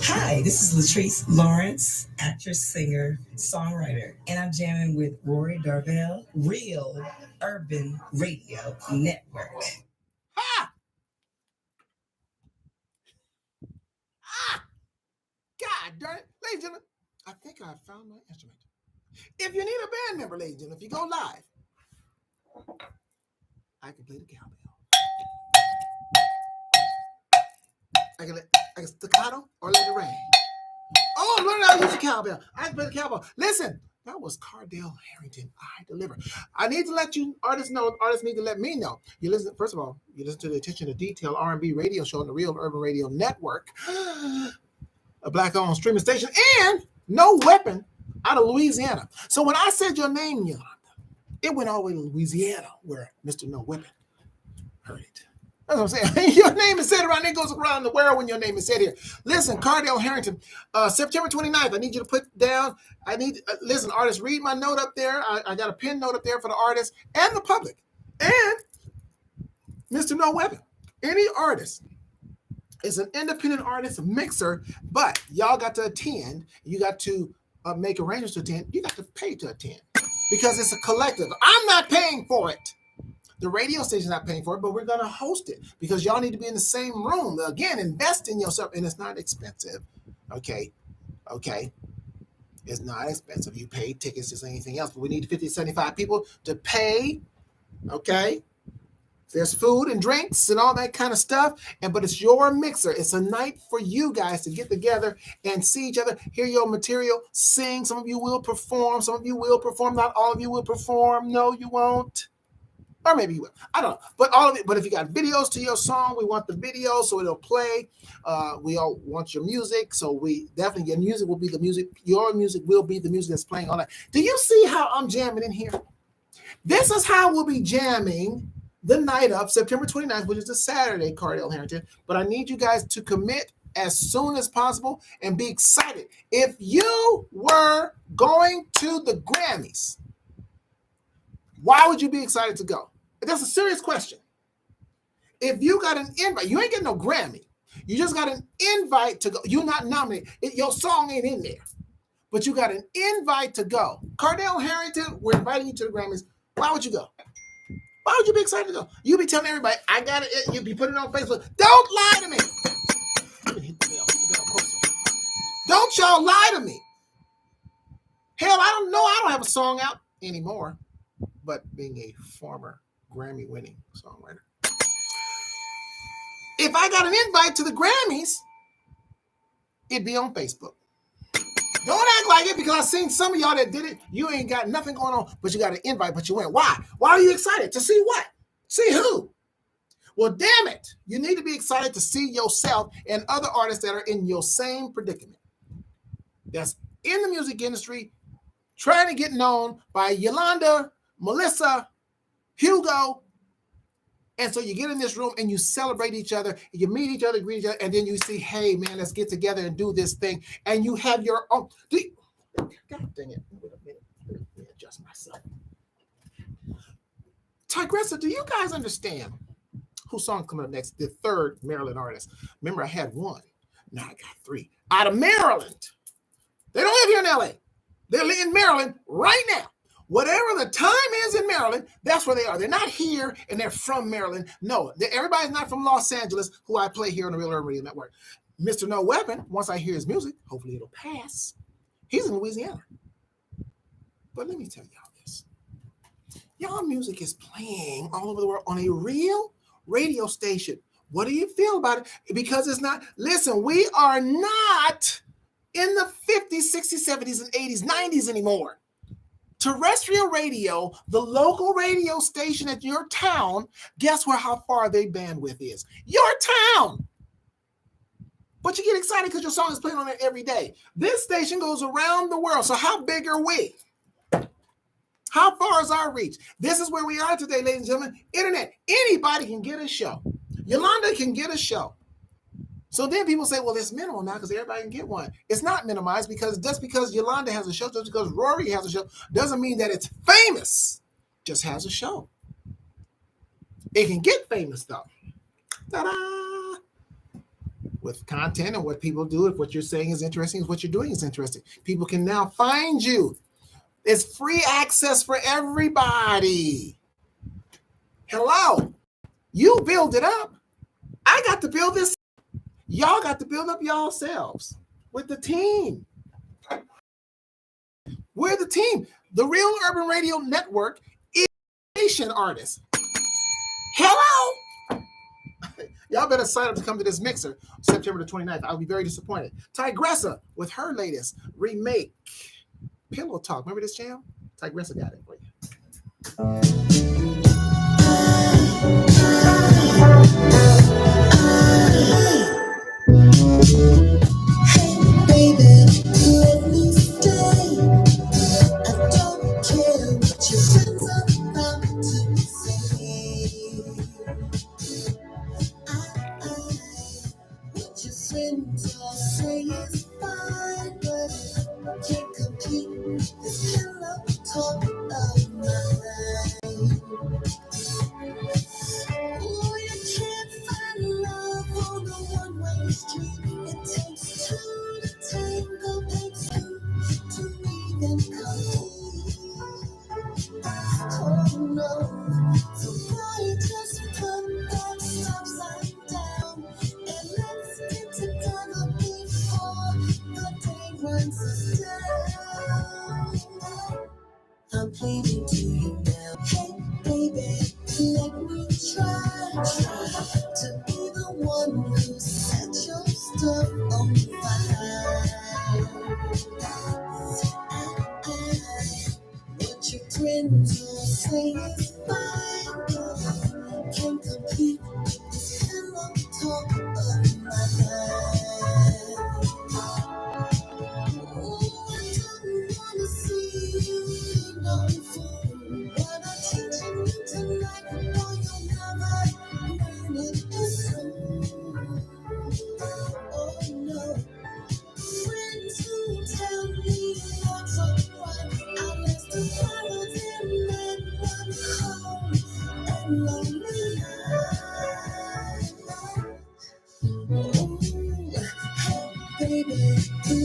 Hi, this is Latrice Lawrence, actress, singer, songwriter, and I'm jamming with Rory Darvell, Real Urban Radio Network. Ha! Ah! God darn it. Ladies and gentlemen, I think I found my instrument. If you need a band member, ladies and gentlemen, if you go live, I can play the cowbell. I can staccato or let it rain. Oh, I'm learning how to use the cowbell. I can play the cowbell. Listen, that was Cardell Harrington. I deliver. I need to let you artists know. Artists need to let me know. You listen. First of all, you listen to the Attention to Detail R&B radio show on the Real Urban Radio Network, a black-owned streaming station, and No Weapon out of Louisiana. So when I said your name, Yolanda, it went all the way to Louisiana, where Mr. No Weapon heard it. That's what I'm saying. Your name is said around there, goes around the world when your name is said here. Listen, Cardell Harrington, September 29th, I need you to put down, listen, artists, read my note up there. I got a pin note up there for the artists and the public. And Mr. No Weapon, any artist is an independent artist, a mixer, but y'all got to attend. You got to make arrangements to attend. You got to pay to attend because it's a collective. I'm not paying for it. The radio station's not paying for it, but we're going to host it because y'all need to be in the same room. Again, invest in yourself, and it's not expensive. Okay. It's not expensive. You pay tickets just like anything else, but we need 50 to 75 people to pay. Okay. There's food and drinks and all that kind of stuff. But it's your mixer. It's a night for you guys to get together and see each other, hear your material, sing. Some of you will perform. Some of you will perform. Not all of you will perform. No, you won't. Or maybe you will. I don't know. But all of it. But if you got videos to your song, we want the video so it'll play. We all want your music. So we definitely, your music will be the music. Your music will be the music that's playing all night. Do you see how I'm jamming in here? This is how we'll be jamming the night of September 29th, which is a Saturday, Cardell Harrington. But I need you guys to commit as soon as possible and be excited. If you were going to the Grammys, why would you be excited to go? That's a serious question. If you got an invite, you ain't getting no Grammy. You just got an invite to go. You're not nominated. Your song ain't in there, but you got an invite to go. Cardell Harrington, we're inviting you to the Grammys. Why would you go? Why would you be excited to go? You be telling everybody, I got it. You be putting it on Facebook. Don't lie to me. Let me hit the bell. Don't y'all lie to me. Hell, I don't know. I don't have a song out anymore, but being a former Grammy-winning songwriter. If I got an invite to the Grammys, it'd be on Facebook. Don't act like it because I've seen some of y'all that did it. You ain't got nothing going on, but you got an invite, but you went. Why? Why are you excited? To see what? See who? Well, damn it. You need to be excited to see yourself and other artists that are in your same predicament. That's in the music industry, trying to get known by Yolanda, Melissa, Hugo. And so you get in this room and you celebrate each other, you meet each other, greet each other, and then you see, hey, man, let's get together and do this thing. And you have your own. God dang it. Wait a minute. Let me adjust myself. Tigressa, do you guys understand whose song coming up next? The third Maryland artist. Remember, I had one. Now I got three. Out of Maryland. They don't live here in LA. They're in Maryland right now. Whatever the time is in Maryland, that's where they are. They're not here and they're from Maryland. No, everybody's not from Los Angeles, who I play here on the Real Urban Radio Network. Mr. No Weapon, once I hear his music, hopefully it'll pass. He's in Louisiana. But let me tell y'all this. Y'all music is playing all over the world on a real radio station. What do you feel about it? Because it's not, listen, we are not in the 50s, 60s, 70s, and 80s, 90s anymore. Terrestrial radio, the local radio station at your town, guess how far their bandwidth is? Your town. But you get excited because your song is playing on it every day. This station goes around the world. So how big are we? How far is our reach? This is where we are today, ladies and gentlemen. Internet. Anybody can get a show. Yolanda can get a show. So then people say, well, it's minimal now because everybody can get one. It's not minimized because just because Yolanda has a show, just because Rory has a show, doesn't mean that it's famous. Just has a show. It can get famous, though. Ta-da! With content and what people do, if what you're saying is interesting, if what you're doing is interesting, people can now find you. It's free access for everybody. Hello. You build it up. I got to build this. Y'all got to build up yourselves with the team. We're the team. The Real Urban Radio Network is nation artists. Hello. Y'all better sign up to come to this mixer September the 29th. I'll be very disappointed. Tigressa with her latest remake, Pillow Talk. Remember this jam? Tigressa got it for you. Hey, baby, let me stay. I don't care what your friends are about to say. What your friends all say is fine, but can't compete this pillow talk of mine. Oh, you can't find love on a one-way street. It takes two to tango, takes two to even complete. Oh no, so why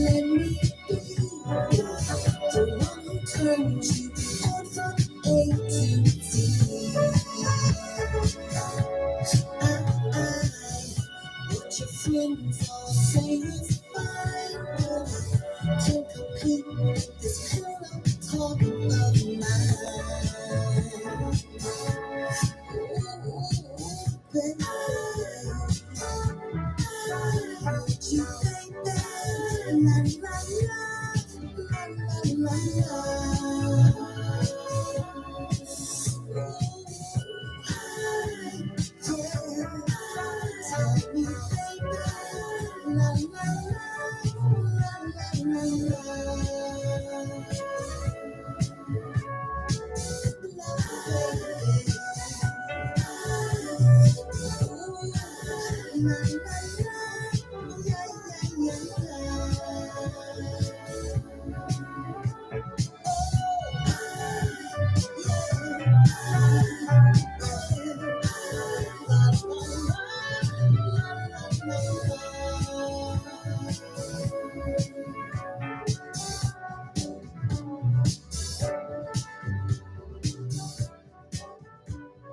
let me be the one who turns you on from A to Z. What your friends all say is fine, but can't compete with this pillow talk of mine. But would you think that la la la la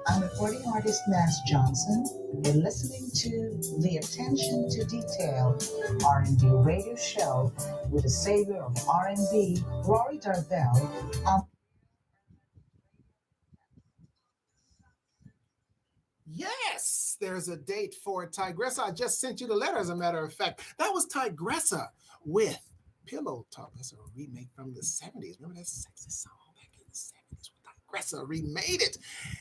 I'm recording artist Mass Johnson. You're listening to the Attention to Detail R&B radio show with the savior of R&B, Rory Darvell. Yes, there's a date for Tigressa. I just sent you the letter, as a matter of fact. That was Tigressa with Pillow Talk. That's a remake from the 70s. Remember that sexy song back in the 70s? Tigressa remade it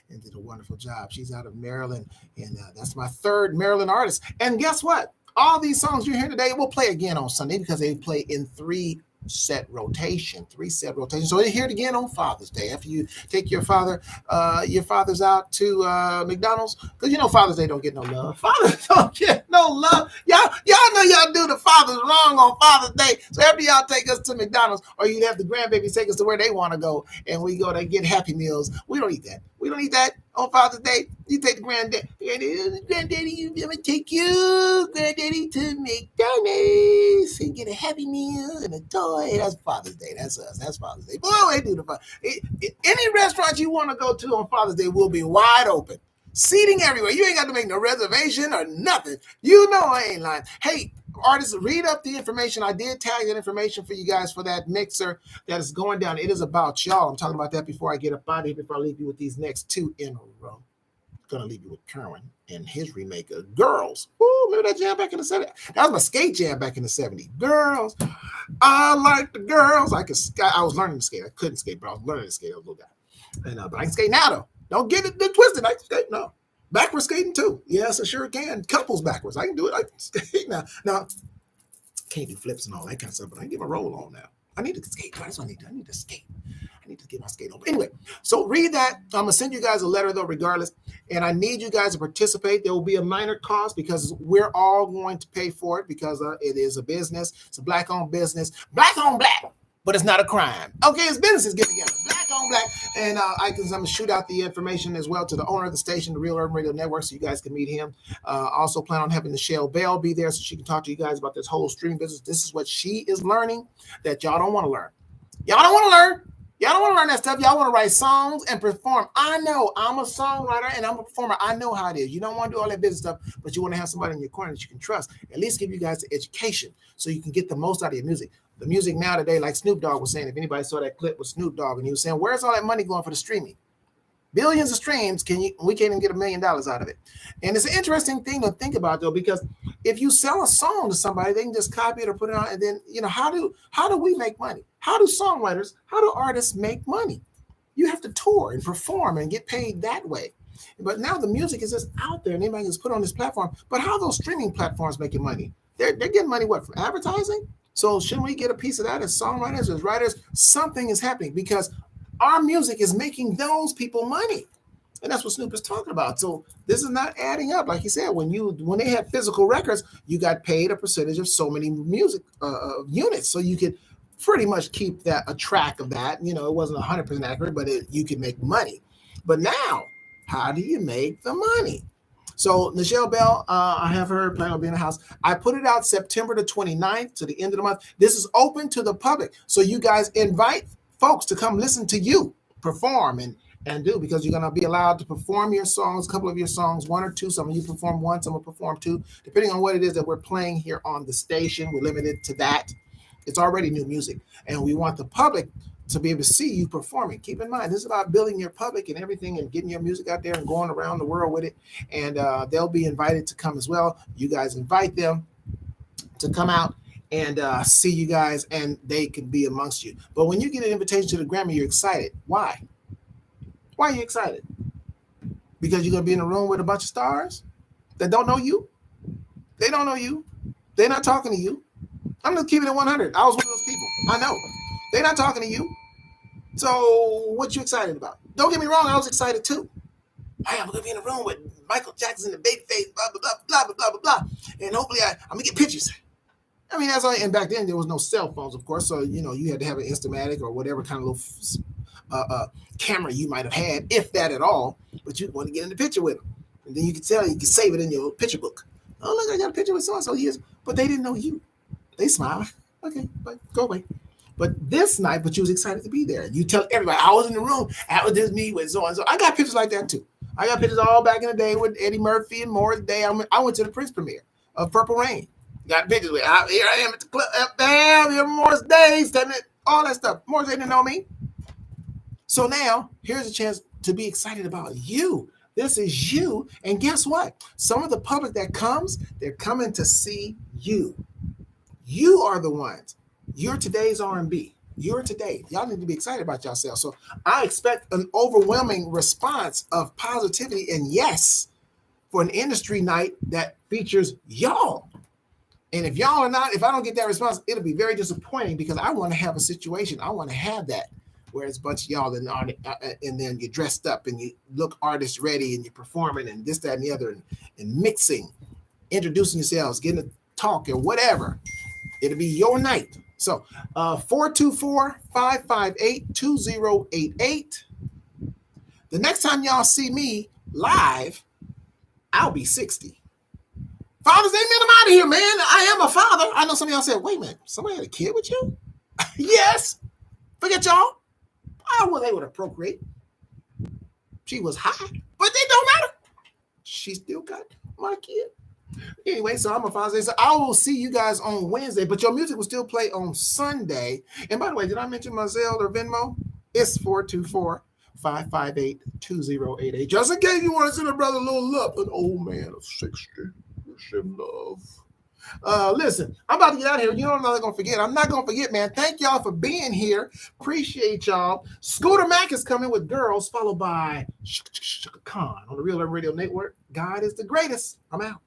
and did a wonderful job. She's out of Maryland, and that's my third Maryland artist. And guess what? All these songs you hear today will play again on Sunday because they play in three-set rotation. So they hear it again on Father's Day. After you take your fathers out to McDonald's, because you know Father's Day don't get no love. Fathers don't get no love. Y'all know y'all do the fathers wrong on Father's Day. So after y'all take us to McDonald's, or you have the grandbabies take us to where they want to go, and we go to get Happy Meals, we don't eat that. We don't eat that on Father's Day. You take the granddaddy, I'm gonna take you, granddaddy, to McDonald's and get a Happy Meal and a toy. That's Father's Day. That's us. That's Father's Day. Boy, they do any restaurant you want to go to on Father's Day will be wide open. Seating everywhere. You ain't got to make no reservation or nothing. You know I ain't lying. Hey, artists, read up the information. I did tag that information for you guys for that mixer that is going down. It is about y'all. I'm talking about that before I get up out of here, before I leave you with these next two in a row. I'm going to leave you with Kerwin and his remake of Girls. Ooh, remember that jam back in the 70s? That was my skate jam back in the 70s. Girls. I like the girls. I was learning to skate. I couldn't skate, but I was learning to skate. I was a little guy. And, but I can skate now, though. Don't get it twisted. I can skate. No. Backwards skating, too. Yes, I sure can. Couples backwards. I can do it. I can skate now. Now, can't do flips and all that kind of stuff, but I can get my roll on now. I need to skate. That's what I need to do. I need to skate. I need to get my skate on. But anyway, so read that. I'm going to send you guys a letter, though, regardless. And I need you guys to participate. There will be a minor cost because we're all going to pay for it because it is a business. It's a black-owned business. Black-owned black, but it's not a crime. Okay, it's businesses getting together. Black-owned black. And I'm going to shoot out the information as well to the owner of the station, the Real Urban Radio Network, so you guys can meet him. Also plan on having Michelle Bell be there so she can talk to you guys about this whole stream business. This is what she is learning that y'all don't want to learn. Y'all don't want to learn. Y'all don't want to learn that stuff. Y'all want to write songs and perform. I know. I'm a songwriter and I'm a performer. I know how it is. You don't want to do all that business stuff, but you want to have somebody in your corner that you can trust. At least give you guys the education so you can get the most out of your music. The music now today, like Snoop Dogg was saying, if anybody saw that clip with Snoop Dogg, and he was saying, where's all that money going for the streaming? Billions of streams, we can't even get $1 million out of it. And it's an interesting thing to think about, though, because if you sell a song to somebody, they can just copy it or put it on, and then, how do we make money? How do artists make money? You have to tour and perform and get paid that way. But now the music is just out there and anybody can just put on this platform. But how are those streaming platforms making money? They're getting money, what, from advertising? So shouldn't we get a piece of that as songwriters, as writers? Something is happening because our music is making those people money. And that's what Snoop is talking about. So this is not adding up. Like he said, when they had physical records, you got paid a percentage of so many music units. So you could pretty much keep a track of that. It wasn't 100% accurate, but you could make money. But now, how do you make the money? So Nichelle Bell, I have her planning on being in the house. I put it out September the 29th to the end of the month. This is open to the public. So you guys invite folks to come listen to you perform and do, because you're going to be allowed to perform your songs, a couple of your songs, one or two. Some of you perform one, some will perform two, depending on what it is that we're playing here on the station. We're limited to that. It's already new music, and we want the public to be able to see you performing. Keep in mind, this is about building your public and everything and getting your music out there and going around the world with it. And they'll be invited to come as well. You guys invite them to come out and see you guys, and they can be amongst you. But when you get an invitation to the Grammy, you're excited. Why? Why are you excited? Because you're going to be in a room with a bunch of stars that don't know you? They don't know you. They're not talking to you. I'm just keeping it 100. I was one of those people. I know. They're not talking to you. So what you excited about? Don't get me wrong, I was excited too. Hey, I'm gonna be in a room with Michael Jackson and Babyface, blah blah blah blah blah blah blah, and hopefully I'm gonna get pictures. I mean, and back then there was no cell phones, of course, so you had to have an Instamatic or whatever kind of little camera you might have had, if that at all. But you want to get in the picture with them, and then you can save it in your picture book. Oh look, I got a picture with so and so years, but they didn't know you. They smile, okay, but go away. But this night, but you was excited to be there. You tell everybody, I was in the room, I was just me with so and so. I got pictures like that too. I got pictures all back in the day with Eddie Murphy and Morris Day. I went to the Prince premiere of Purple Rain. Got pictures with, here I am at the club, bam, you're Morris Day, all that stuff. Morris Day didn't know me. So now, here's a chance to be excited about you. This is you. And guess what? Some of the public that comes, they're coming to see you. You are the ones. You're today's R&B. You're today. Y'all need to be excited about yourselves. So I expect an overwhelming response of positivity and yes for an industry night that features y'all. And if y'all are not, if I don't get that response, it'll be very disappointing, because I want to have a situation. I want to have that where it's a bunch of y'all and then you're dressed up and you look artist ready and you're performing and this, that, and the other and mixing, introducing yourselves, getting a talk or whatever. It'll be your night. So 424-558-2088. The next time y'all see me live, I'll be 60. Fathers, amen, I'm out of here, man. I am a father. I know some of y'all said, wait a minute, somebody had a kid with you? Yes. Forget y'all. I was able to procreate. She was high, but it don't matter. She still got my kid. Anyway, so I'm a father. So I will see you guys on Wednesday, but your music will still play on Sunday. And by the way, did I mention my Zelle or Venmo? It's 424-558-2088. Just in case you want to send a brother a little love, an old man of 60. Wish him love. Listen, I'm about to get out of here. You know what I'm not going to forget? I'm not going to forget, man. Thank y'all for being here. Appreciate y'all. Scooter Mac is coming with Girls, followed by Shaka Khan on the Real Urban Radio Network. God is the greatest. I'm out.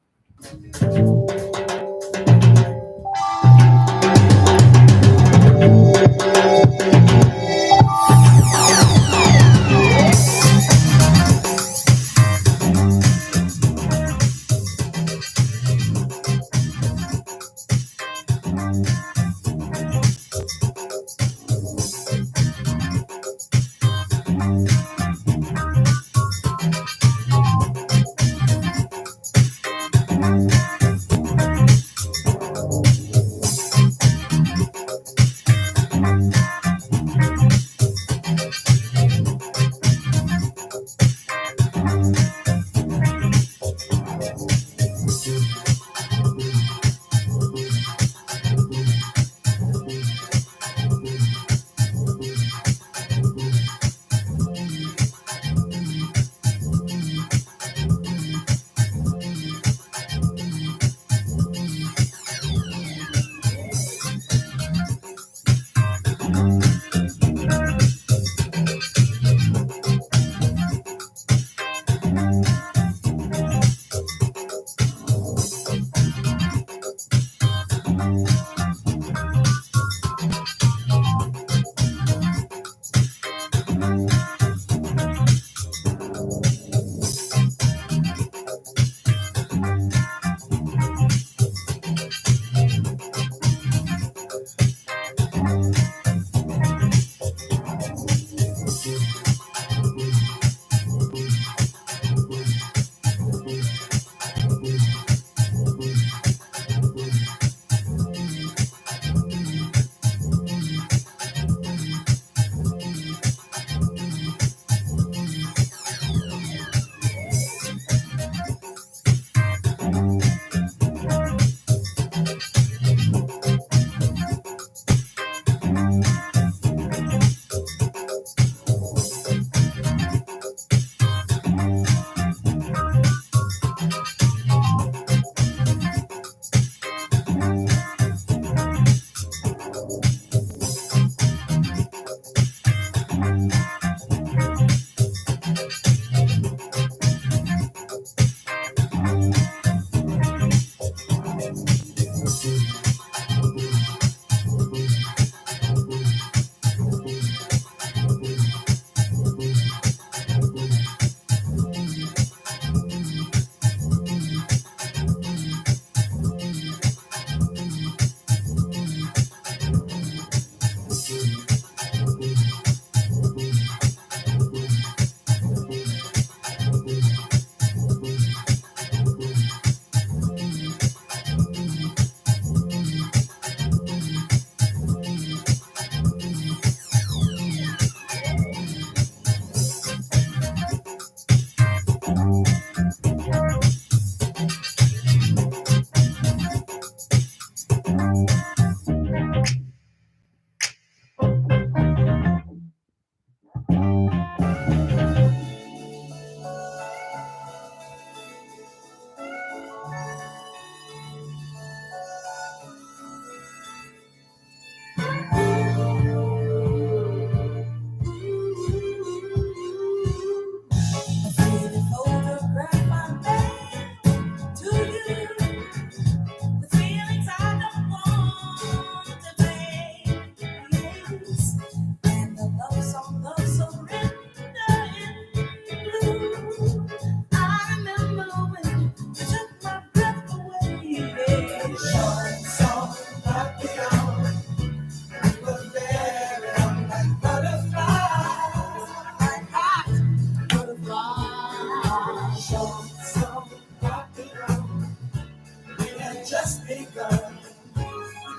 just begun.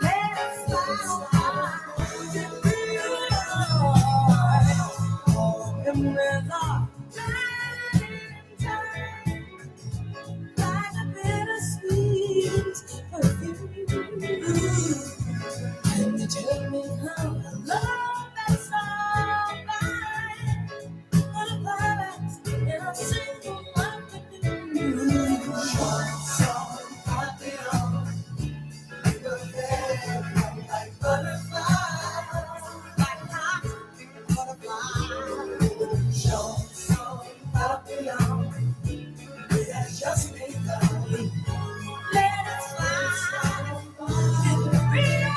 Let us fly to real joy. And there's a time like a bittersweet perfume. And you tell me how love that's so fine, but a climax in a single afternoon. So happy on the bed, like butterflies, like hot butterflies. So happy on, it has just begun. Let us fly in the real.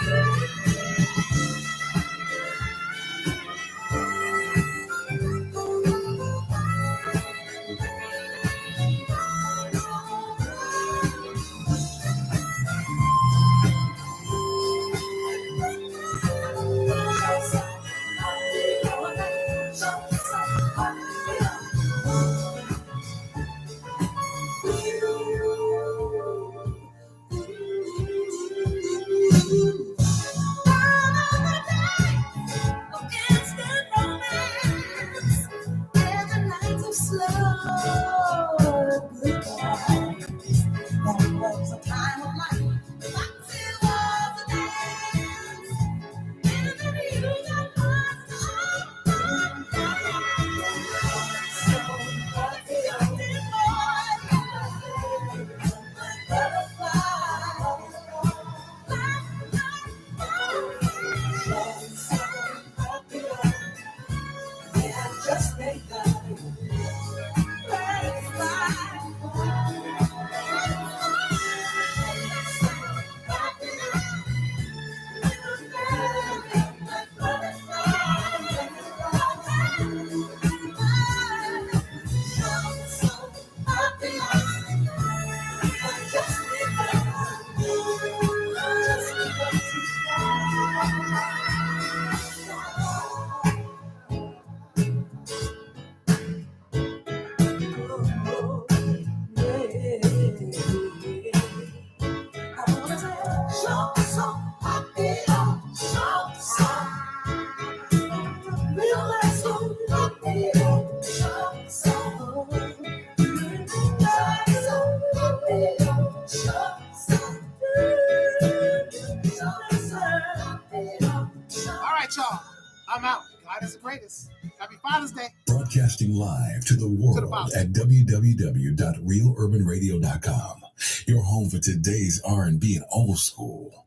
Just make All right, y'all. I'm out. God is the greatest. Happy Father's Day. Broadcasting live to the world father. at www.realurbanradio.com. Your home for today's R&B and old school.